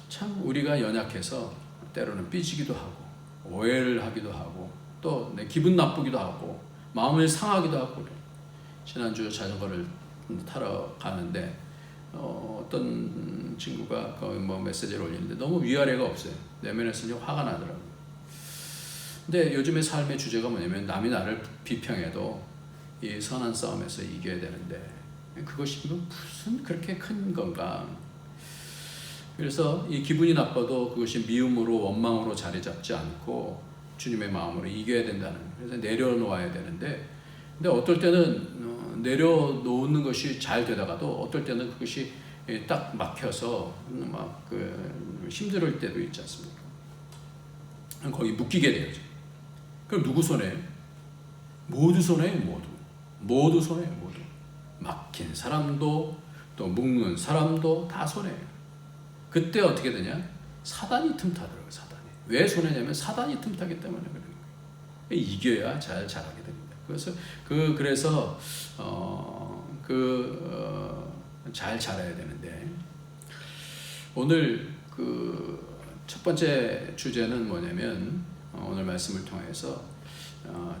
참 우리가 연약해서 때로는 삐지기도 하고 오해를 하기도 하고 또 내 기분 나쁘기도 하고 마음을 상하기도 하고 그래요. 지난주 자전거를 타러 가는데 어떤 친구가 메시지를 올리는데 너무 위아래가 없어요. 내면에서 화가 나더라고요. 근데 요즘의 삶의 주제가 뭐냐면 남이 나를 비평해도 이 선한 싸움에서 이겨야 되는데 그것이 무슨 그렇게 큰 건가. 그래서 이 기분이 나빠도 그것이 미움으로 원망으로 자리 잡지 않고 주님의 마음으로 이겨야 된다는, 그래서 내려놓아야 되는데, 근데 어떨 때는 내려놓는 것이 잘 되다가도 어떨 때는 그것이 딱 막혀서 힘들 때도 있지 않습니까? 거기 묶이게 돼요. 그럼 누구 손해요? 모두 손해요. 모두 손해요. 모두. 막힌 사람도 또 묶는 사람도 다 손해예요. 그때 어떻게 되냐? 사단이 틈타더라고요. 사단이. 왜 손해냐면 사단이 틈타기 때문에 그러는 거예요. 이겨야 잘 자라게 됩니다. 그래서 잘 자라야 되는데, 오늘 첫 번째 주제는 뭐냐면, 오늘 말씀을 통해서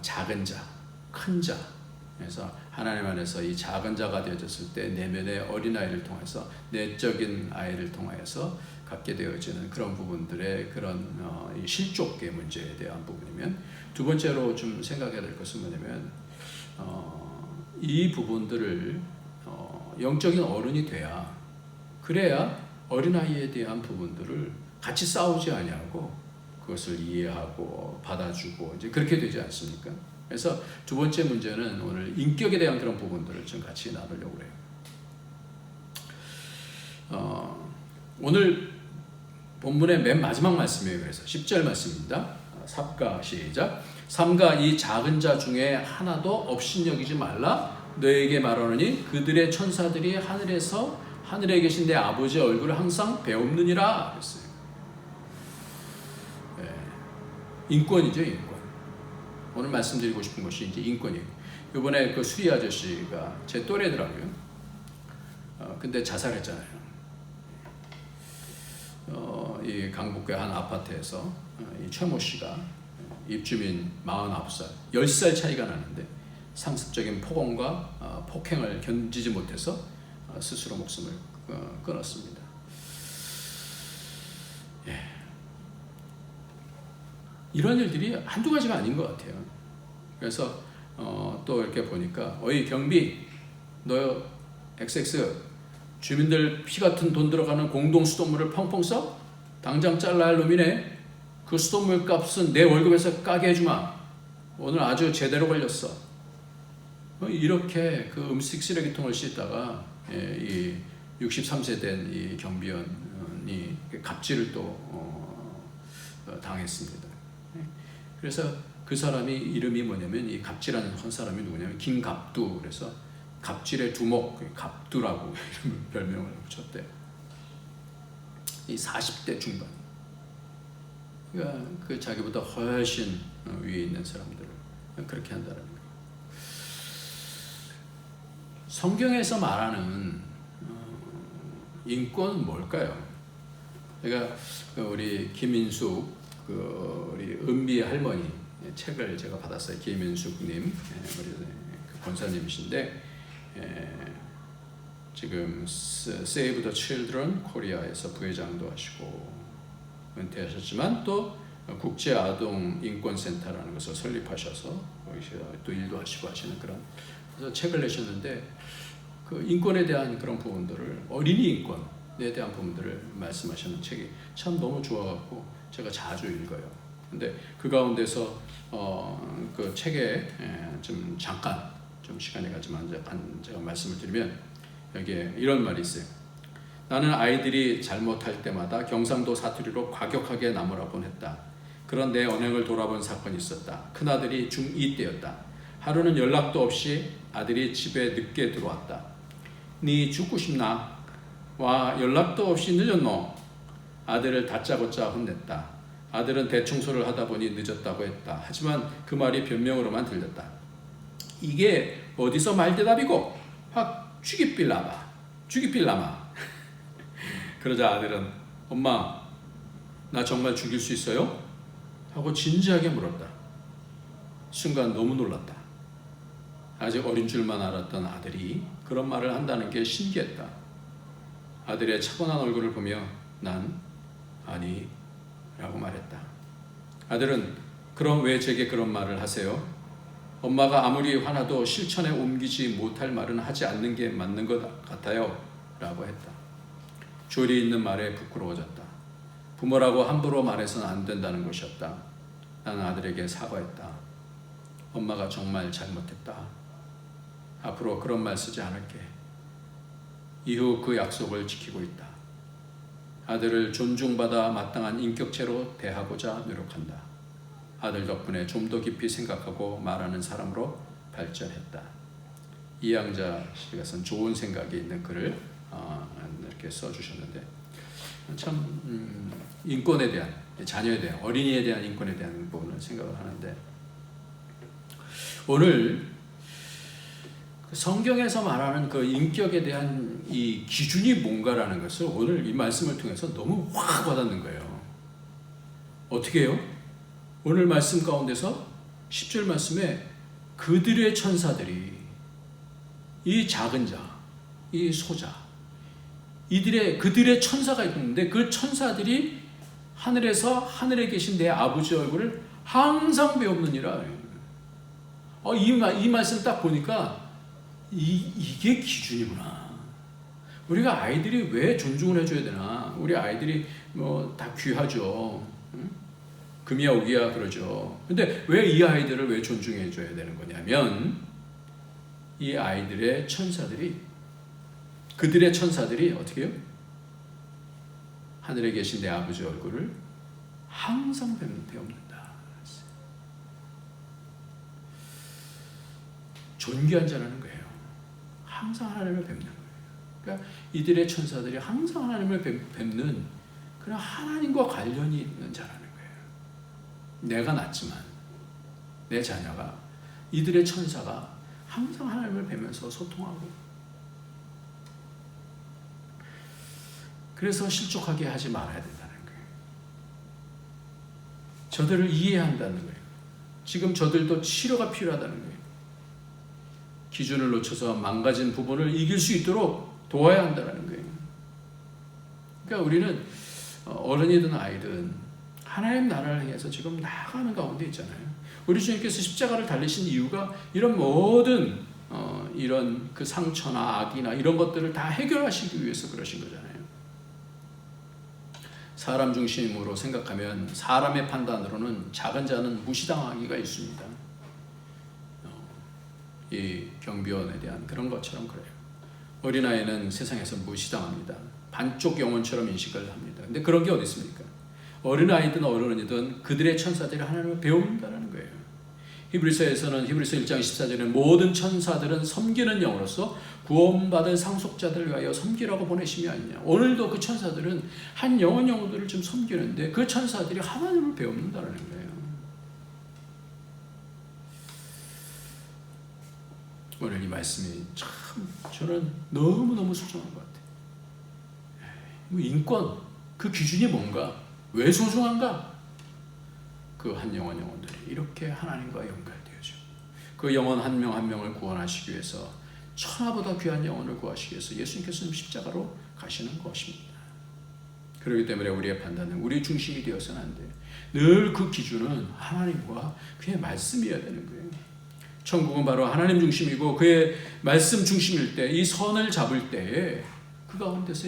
작은 자, 큰 자, 그래서 하나님 안에서 이 작은 자가 되어졌을 때 내면의 어린아이를 통해서, 내적인 아이를 통해서 갖게 되어지는 그런 부분들의 그런 이 실족의 문제에 대한 부분이면, 두 번째로 좀 생각해야 될 것은 뭐냐면, 이 부분들을 영적인 어른이 돼야, 그래야 어린아이에 대한 부분들을 같이 싸우지 아니하고 그것을 이해하고 받아주고 이제 그렇게 되지 않습니까? 그래서 두 번째 문제는 오늘 인격에 대한 그런 부분들을 좀 같이 나누려고 해요. 오늘 본문의 맨 마지막 말씀이에요. 그래서 10절 말씀입니다. 삽가 시작. 삼가 이 작은 자 중에 하나도 업신여기지 말라. 너에게 말하노니 그들의 천사들이 하늘에 계신 내 아버지의 얼굴을 항상 배옵느니라 그랬어요. 인권이죠, 인권. 오늘 말씀드리고 싶은 것이 이제 인권이에요. 이번에 그 수리 아저씨가 제 또래더라고요. 근데 자살했잖아요. 이 강북의 한 아파트에서 이 최모 씨가 입주민 49살, 10살 차이가 나는데 상습적인 폭언과 폭행을 견디지 못해서 스스로 목숨을 끊었습니다. 이런 일들이 한두 가지가 아닌 것 같아요. 그래서 또 이렇게 보니까, 어이 경비, 너 XX 주민들 피 같은 돈 들어가는 공동 수돗물을 펑펑 써? 당장 잘라야 할 놈이네. 그 수돗물 값은 내 월급에서 까게 해주마. 오늘 아주 제대로 걸렸어. 이렇게 그 음식 쓰레기통을 씻다가 이 63세 된 이 경비원이 갑질을 또 당했습니다. 그래서 그 사람이 이름이 뭐냐면, 이 갑질하는 한 사람이 누구냐면 김갑두. 그래서 갑질의 두목, 갑두라고 별명을 붙였대. 이 40대 중반. 그러니까 그 자기보다 훨씬 위에 있는 사람들을 그렇게 한다는 거예요. 성경에서 말하는 인권은 뭘까요? 그러니까 우리 김인숙, 우리 은비 할머니 책을 제가 받았어요. 김인숙님, 우리 권사님이신데, 지금 Save the Children 코리아에서 부회장도 하시고 은퇴하셨지만 또 국제 아동 인권센터라는 것을 설립하셔서 거기서 또 일도 하시고 하시는 그런, 그래서 책을 내셨는데, 그 인권에 대한 그런 부분들을, 어린이 인권에 대한 부분들을 말씀하시는 책이 참 너무 좋아갖고 제가 자주 읽어요. 근데 그 가운데서 그 책에 좀 잠깐 좀 시간이 가지만 제가 말씀을 드리면, 여기에 이런 말이 있어요. 나는 아이들이 잘못할 때마다 경상도 사투리로 과격하게 나무라곤 했다. 그런 내 언행을 돌아본 사건이 있었다. 큰아들이 중2 때였다. 하루는 연락도 없이 아들이 집에 늦게 들어왔다. 니 죽고 싶나? 와, 연락도 없이 늦었노? 아들을 다짜고짜 혼냈다. 아들은 대청소를 하다 보니 늦었다고 했다. 하지만 그 말이 변명으로만 들렸다. 이게 어디서 말대답이고? 확 죽이필라마. 그러자 아들은, 엄마, 나 정말 죽일 수 있어요? 하고 진지하게 물었다. 순간 너무 놀랐다. 아직 어린 줄만 알았던 아들이 그런 말을 한다는 게 신기했다. 아들의 차분한 얼굴을 보며 난 아니 라고 말했다. 아들은, 그럼 왜 제게 그런 말을 하세요? 엄마가 아무리 화나도 실천에 옮기지 못할 말은 하지 않는 게 맞는 것 같아요 라고 했다. 조리 있는 말에 부끄러워졌다. 부모라고 함부로 말해서는 안 된다는 것이었다. 나는 아들에게 사과했다. 엄마가 정말 잘못했다. 앞으로 그런 말 쓰지 않을게. 이후 그 약속을 지키고 있다. 아들을 존중받아 마땅한 인격체로 대하고자 노력한다. 아들 덕분에 좀 더 깊이 생각하고 말하는 사람으로 발전했다. 이양자 씨가 쓴 좋은 생각이 있는 글을 이렇게 써주셨는데, 참 인권에 대한, 자녀에 대한, 어린이에 대한 인권에 대한 부분을 생각을 하는데, 오늘 성경에서 말하는 그 인격에 대한 이 기준이 뭔가라는 것을 오늘 이 말씀을 통해서 너무 확 와닿는 거예요. 어떻게 해요? 오늘 말씀 가운데서 10절 말씀에 그들의 천사들이, 이 작은 자, 이 소자, 그들의 천사가 있는데 그 천사들이 하늘에서 하늘에 계신 내 아버지 얼굴을 항상 배우느니라. 이 말씀 딱 보니까 이게 기준이구나. 우리가 아이들이 왜 존중을 해줘야 되나? 우리 아이들이 뭐 다 귀하죠. 응? 금이야 오기야 그러죠. 근데 왜 이 아이들을 왜 존중해줘야 되는 거냐면 이 아이들의 천사들이, 그들의 천사들이 어떻게 해요? 하늘에 계신 내 아버지 얼굴을 항상 배웁는다. 존귀한 자라는 거예요. 항상 하나님을 뵙는 거예요. 그러니까 이들의 천사들이 항상 하나님을 뵙는 그런 하나님과 관련이 있는 자라는 거예요. 내가 낳지만 내 자녀가, 이들의 천사가 항상 하나님을 뵈면서 소통하고, 그래서 실족하게 하지 말아야 된다는 거예요. 저들을 이해한다는 거예요. 지금 저들도 치료가 필요하다는 거예요. 기준을 놓쳐서 망가진 부분을 이길 수 있도록 도와야 한다는 거예요. 그러니까 우리는 어른이든 아이든 하나님 나라를 향해서 지금 나아가는 가운데 있잖아요. 우리 주님께서 십자가를 달리신 이유가 이런 모든 이런 그 상처나 악이나 이런 것들을 다 해결하시기 위해서 그러신 거잖아요. 사람 중심으로 생각하면 사람의 판단으로는 작은 자는 무시당하기가 있습니다. 이 경비원에 대한 그런 것처럼 그래요. 어린아이는 세상에서 무시당합니다. 반쪽 영혼처럼 인식을 합니다. 근데 그런 게 어디 있습니까? 어린아이든 어른이든 그들의 천사들이 하나님을 배운다는 거예요. 히브리서에서는 히브리서 1장 14절에 모든 천사들은 섬기는 영으로서 구원받을 상속자들을 위하여 섬기라고 보내심이 아니냐. 오늘도 그 천사들은 한 영혼들을 좀 섬기는데 그 천사들이 하나님을 배운다는 거예요. 오늘 이 말씀이 참 저는 너무너무 소중한 것 같아요. 인권, 그 기준이 뭔가? 왜 소중한가? 그 한 영혼들이 이렇게 하나님과 연결되어져. 그 영혼 한 명 한 명을 구원하시기 위해서, 천하보다 귀한 영혼을 구하시기 위해서 예수님께서는 십자가로 가시는 것입니다. 그렇기 때문에 우리의 판단은 우리 중심이 되어서는 안 돼요. 늘 그 기준은 하나님과 그의 말씀이어야 되는 거예요. 천국은 바로 하나님 중심이고 그의 말씀 중심일 때, 이 선을 잡을 때에 그 가운데서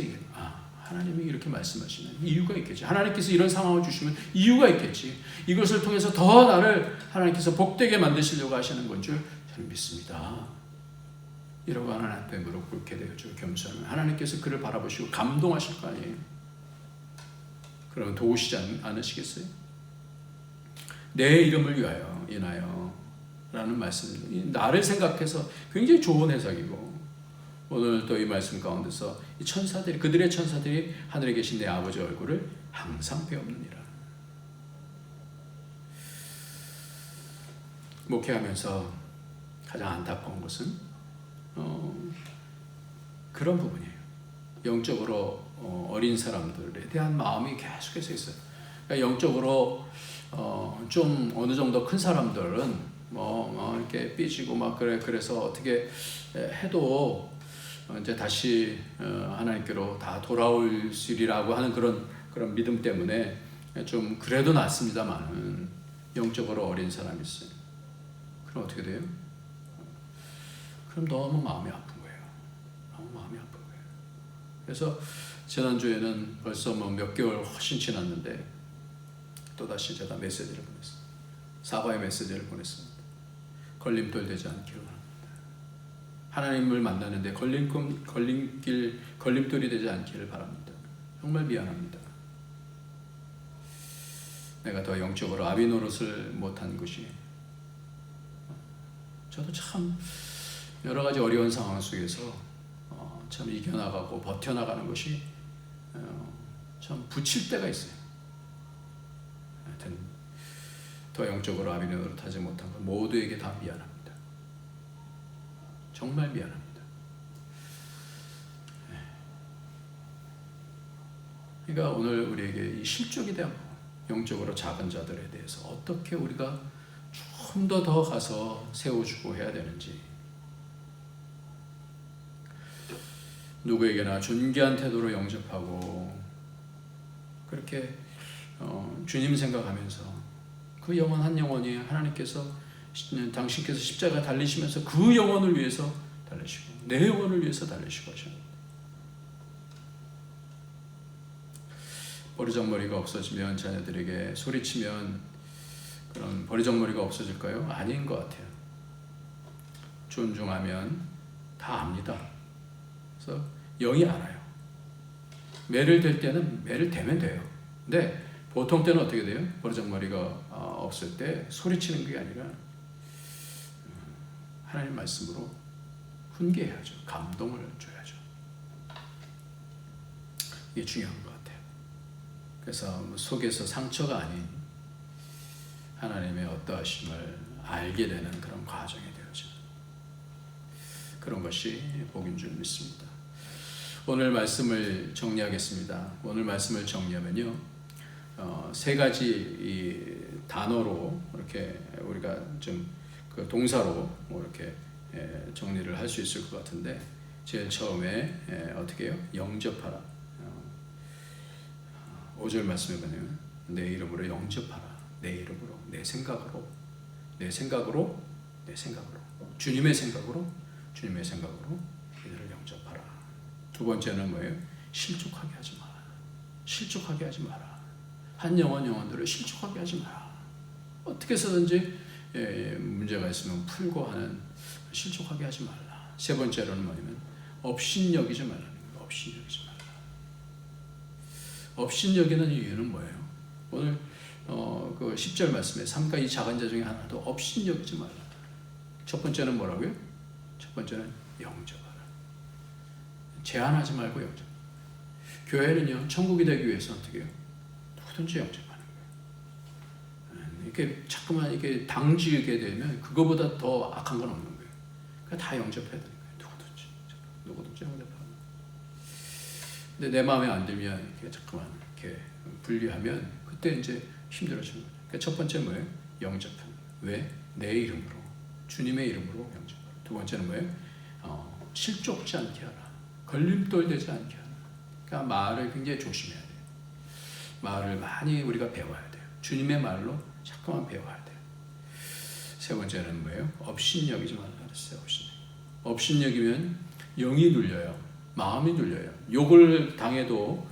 하나님이 이렇게 말씀하시는 이유가 있겠지. 하나님께서 이런 상황을 주시면 이유가 있겠지. 이것을 통해서 더 나를 하나님께서 복되게 만드시려고 하시는 건 줄 저는 믿습니다. 이러고 하나님 앞에 무릎 꿇게 되어져 겸손하면 하나님께서 그를 바라보시고 감동하실 거 아니에요. 그러면 도우시지 않으시겠어요? 내 이름을 위하여 인하여 라는 말씀, 나를 생각해서 굉장히 좋은 해석이고, 오늘 또 이 말씀 가운데서 이 천사들이, 그들의 천사들이 하늘에 계신 내 아버지 얼굴을 항상 배우느니라. 목회하면서 가장 안타까운 것은 그런 부분이에요. 영적으로 어린 사람들에 대한 마음이 계속해서 있어요. 그러니까 영적으로 좀 어느 정도 큰 사람들은 이렇게 삐지고 그래서 어떻게 해도 이제 다시 하나님께로 다 돌아올시리라고 하는 그런 믿음 때문에 좀 그래도 낫습니다만은 영적으로 어린 사람이 있어요. 그럼 어떻게 돼요? 그럼 너무 마음이 아픈 거예요. 너무 마음이 아픈 거예요. 그래서 지난주에는 벌써 몇 개월 훨씬 지났는데 또다시 제가 메시지를 보냈어요. 사과의 메시지를 보냈습니다. 걸림돌 되지 않기를 바랍니다. 하나님을 만나는데 걸림돌이 되지 않기를 바랍니다. 정말 미안합니다. 내가 더 영적으로 아비 노릇을 못한 것이, 저도 참 여러 가지 어려운 상황 속에서 참 이겨나가고 버텨나가는 것이 참 부칠 때가 있어요. 하여튼 더 영적으로 아비 노릇하지 못한 것 모두에게 다 미안합니다. 정말 미안합니다. 그러니까 오늘 우리에게 이 실족에 대한 영적으로 작은 자들에 대해서 어떻게 우리가 좀 더 가서 세워주고 해야 되는지, 누구에게나 존귀한 태도로 영접하고 그렇게 주님 생각하면서 그 영혼 한 영혼이 하나님께서 당신께서 십자가 달리시면서 그 영혼을 위해서 달리시고 내 영혼을 위해서 달리시고 하셨습니다. 버리장머리가 없어지면 자녀들에게 소리치면 그런 버리장머리가 없어질까요? 아닌 것 같아요. 존중하면 다 압니다. 그래서 영이 알아요. 매를 댈 때는 매를 대면 돼요. 근데 보통 때는 어떻게 돼요? 버리장머리가 없을 때 소리치는 게 아니라 하나님 말씀으로 훈계해야죠. 감동을 줘야죠. 이게 중요한 것 같아요. 그래서 속에서 상처가 아닌 하나님의 어떠하심을 알게 되는 그런 과정이 되어져. 그런 것이 복인 줄 믿습니다. 오늘 말씀을 정리하겠습니다. 오늘 말씀을 정리하면요, 세 가지 이 단어로 이렇게 우리가 좀 그 동사로 뭐 이렇게 정리를 할 수 있을 것 같은데, 제일 처음에 어떻게 해요? 영접하라. 5절 말씀에 보면 내 이름으로 영접하라. 내 이름으로, 내 생각으로, 내 생각으로, 내 생각으로, 주님의 생각으로, 주님의 생각으로 이들을 영접하라. 두 번째는 뭐예요? 실족하게 하지 마라. 실족하게 하지 마라. 한 영혼들을 실족하게 하지 마라. 어떻게 해서든지 문제가 있으면 풀고 하는, 실족하게 하지 말라. 세 번째로는 뭐냐면 업신여기지 말라는 거예요. 업신여기지 말라. 업신여기는 이유는 뭐예요? 오늘 그 10절 말씀에 삼가 이 작은 자 중에 하나도 업신여기지 말라. 첫 번째는 뭐라고요? 첫 번째는 영접하라. 제한하지 말고 영접. 교회는요, 천국이 되기 위해서 어떻게 해요? 누구든지 영접하는 거예요. 이렇게 자꾸만 이렇게 당지게 되면 그거보다 더 악한 건 없는 거예요. 그러니까 다 영접해야 되는 거예요. 누구든지 영접하는. 근데 내 마음에 안 들면 이렇게 자꾸만 이렇게 분리하면 그때 이제 힘들어지는 거예요. 그러니까 첫 번째 뭐예요? 영접하는 거예요. 왜? 내 이름으로, 주님의 이름으로 영접하라. 두 번째는 뭐예요? 실족지 않게 하라. 걸림돌 되지 않게 하라. 그러니까 말을 굉장히 조심해야 돼요. 말을 많이 우리가 배워야 돼요. 주님의 말로 자꾸만 배워야 돼요. 세 번째는 뭐예요? 업신여기지 말라 그랬어요. 업신여기면 영이 눌려요. 마음이 눌려요. 욕을 당해도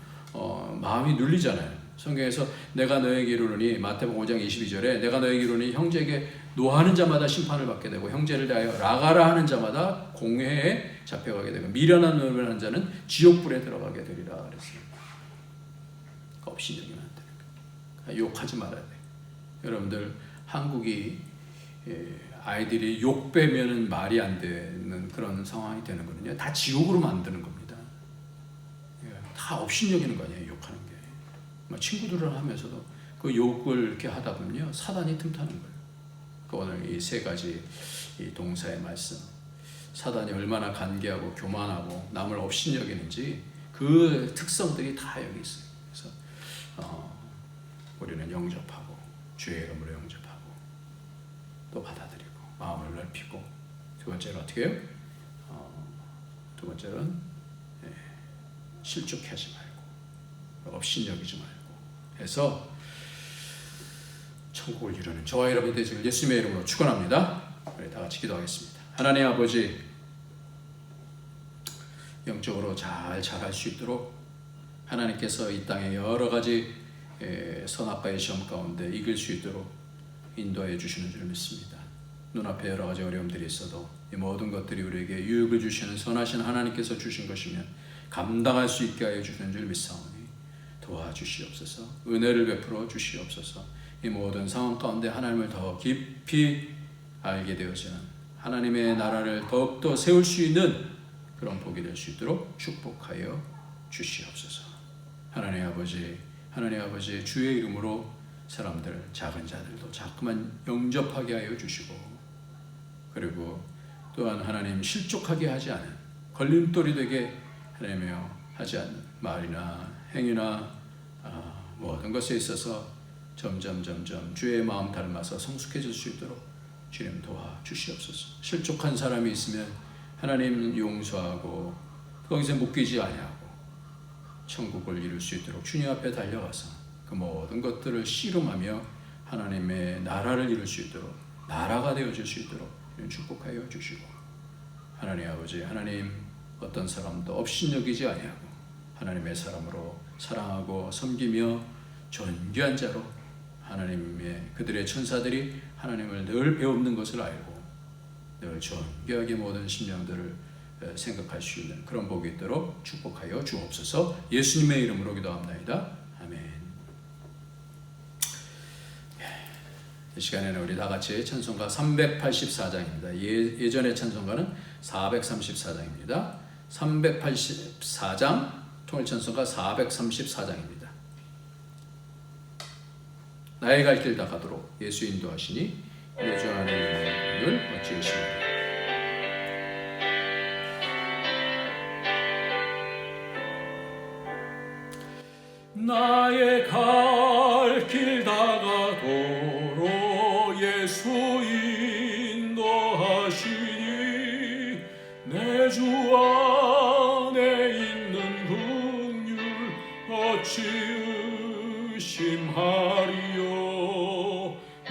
마음이 눌리잖아요. 성경에서 내가 너에게 이르노니, 마태복음 5장 22절에 내가 너에게 이르노니 형제에게 노하는 자마다 심판을 받게 되고 형제를 대하여 라가라 하는 자마다 공회에 잡혀가게 되고 미련한 노릇하는 자는 지옥불에 들어가게 되리라 그랬어요. 업신여기면 안 되는 거예요. 욕하지 말아야 돼요. 여러분들, 한국이 아이들이 욕 빼면은 말이 안 되는 그런 상황이 되는 거는요, 다 지옥으로 만드는 겁니다. 다 업신여기는 거 아니에요, 욕하는 게. 친구들을 하면서도 그 욕을 이렇게 하다 보면요, 사단이 틈타는 거예요. 오늘 이 세 가지 이 동사의 말씀, 사단이 얼마나 간계하고 교만하고 남을 업신여기는지 그 특성들이 다 여기 있어요. 그래서 우리는 영접하고 주의 이름으로 영접하고 또 받아들이고 마음을 넓히고, 두 번째는 어떻게 해요? 두 번째는 실족하지 말고 업신여기지 말고 해서 천국을 이루는 저와 여러분 되시길 예수님의 이름으로 축원합니다. 우리 다 같이 기도하겠습니다. 하나님 아버지, 영적으로 잘 자랄 수 있도록 하나님께서 이 땅에 여러 가지 선악과의 시험 가운데 이길 수 있도록 인도해 주시는 줄 믿습니다. 눈앞에 여러 가지 어려움들이 있어도 이 모든 것들이 우리에게 유익을 주시는 선하신 하나님께서 주신 것이면 감당할 수 있게 하여 주시는 줄 믿사오니 도와주시옵소서. 은혜를 베풀어 주시옵소서. 이 모든 상황 가운데 하나님을 더 깊이 알게 되어지는 하나님의 나라를 더욱더 세울 수 있는 그런 복이 될 수 있도록 축복하여 주시옵소서. 하나님 아버지, 주의 이름으로 사람들, 작은 자들도 자꾸만 영접하게 하여 주시고, 그리고 또한 하나님 실족하게 하지 않은, 걸림돌이 되게 하나님이여 하지 않는 말이나 행위나 모든 것에 있어서 점점 주의 마음 닮아서 성숙해질 수 있도록 주님 도와주시옵소서. 실족한 사람이 있으면 하나님 용서하고 거기서 묶이지 아니하고 천국을 이룰 수 있도록 주님 앞에 달려가서 그 모든 것들을 씨름하며 하나님의 나라를 이룰 수 있도록, 나라가 되어질 수 있도록 축복하여 주시고, 하나님 아버지, 하나님 어떤 사람도 업신여기지 아니하고 하나님의 사람으로 사랑하고 섬기며 존귀한 자로 하나님의 그들의 천사들이 하나님을 늘 배웁는 것을 알고 늘 존귀하게 모든 심령들을 생각할 수 있는 그런 복이 있도록 축복하여 주옵소서. 예수님의 이름으로 기도합나이다. 아멘. 이 시간에는 우리 다 같이 찬송가 384장입니다. 예전의 찬송가는 434장입니다. 384장 통일찬송가 434장입니다. 나의 갈 길 다 가도록 예수 인도하시니 내 주 안에 있는 것을 어찌하십니까. 나의 갈 길 다 가도록 예수 인도하시니 내 주 안에 있는 긍휼 어찌 의심하리요.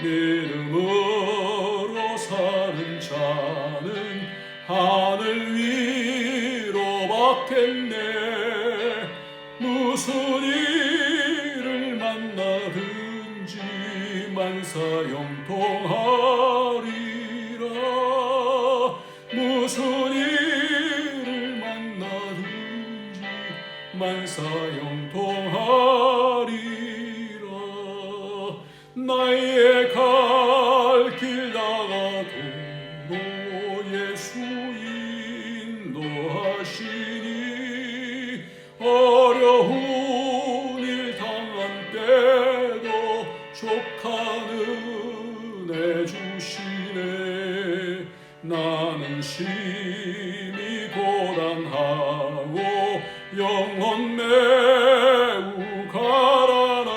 믿음으로 사는 자는 하늘 위로 받겠네. 무슨 일을 만나든지 만사형통하리라. 무슨 일을 만나든지 만사형통하리라. 나의 갈 길 다 가도록 예수 인도하시니 어려운 일 당한 때도 족한 은혜 주시네. 나는 심히 고단하고 영혼 매우 가라나.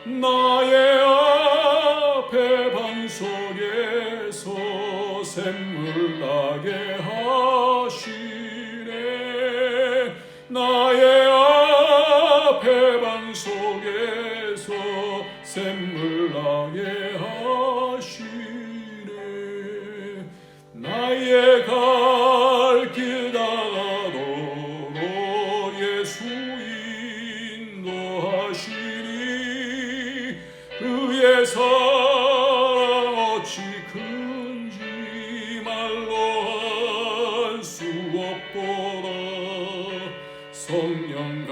나의 앞에 반석에서 샘물 나게 하시네. 나의 앞에 반석에서 샘물 나게 하시네. 나의 갈 길 다 가도록 예수 인도하시니 그의 사랑 어찌 큰지 말로 할 수 없도다. 성령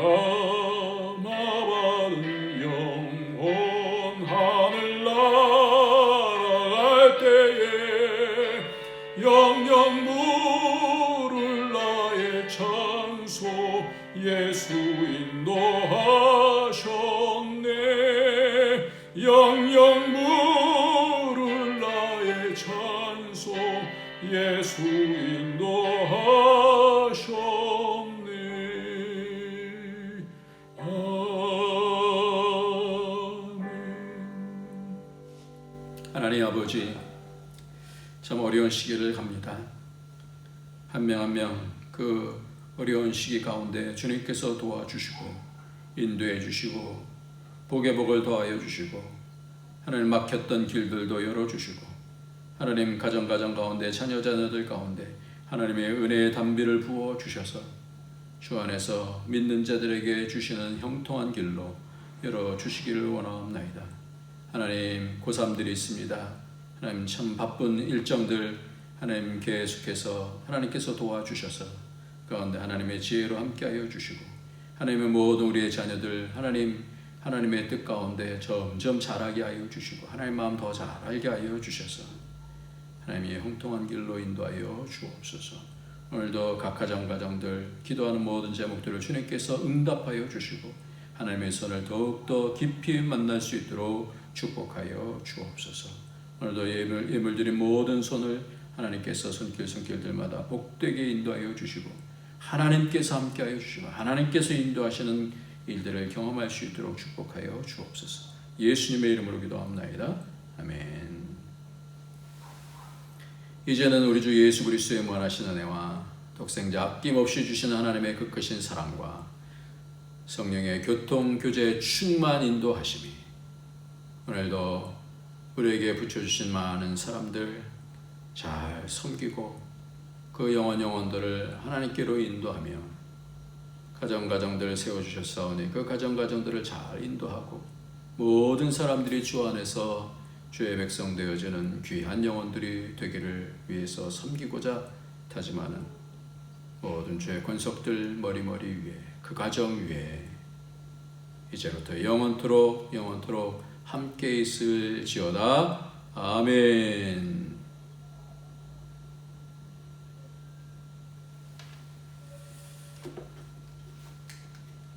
감화받은 영혼 하늘 날아갈 때에 영영 부를 나의 찬소 예수 인도하셨네. 영영 부를 나의 찬소 예수 인도하셨네. 아멘. 하나님 아버지, 참 어려운 시기를 갑니다. 한 명 한 명 그 어려운 시기 가운데 주님께서 도와주시고 인도해 주시고 복의 복을 더하여 주시고 하나님 막혔던 길들도 열어주시고 하나님 가정 가운데 자녀들 가운데 하나님의 은혜의 담비를 부어주셔서 주 안에서 믿는 자들에게 주시는 형통한 길로 열어주시기를 원하옵나이다. 하나님 고3들이 있습니다. 하나님 참 바쁜 일정들 하나님 계속해서 하나님께서 도와주셔서 가운데 하나님의 지혜로 함께하여 주시고 하나님의 모든 우리의 자녀들 하나님의 뜻 가운데 점점 자라게 하여 주시고 하나님 마음 더 잘 알게 하여 주셔서 하나님의 형통한 길로 인도하여 주옵소서. 오늘도 각 가정들 기도하는 모든 제목들을 주님께서 응답하여 주시고 하나님의 손을 더욱더 깊이 만날 수 있도록 축복하여 주옵소서. 오늘도 예물드린 모든 손을 하나님께서 손길들마다 복되게 인도하여 주시고 하나님께서 함께하여 주시고 하나님께서 인도하시는 일들을 경험할 수 있도록 축복하여 주옵소서. 예수님의 이름으로 기도합나이다. 아멘. 이제는 우리 주 예수 그리스도의 무한하신 은혜와 독생자 아낌없이 주신 하나님의 그 크신 사랑과 성령의 교통, 교제, 충만 인도하심이 오늘도 우리에게 붙여주신 많은 사람들 잘 섬기고 그 영혼들을 하나님께로 인도하며 가정들 세워주셨사오니 그 가정들을 잘 인도하고 모든 사람들이 주 안에서 주의 백성 되어지는 귀한 영혼들이 되기를 위해서 섬기고자 다짐하는 모든 주의 권속들 머리 위에 그 가정 위에 이제부터 영원토록 함께 있을지어다. 아멘.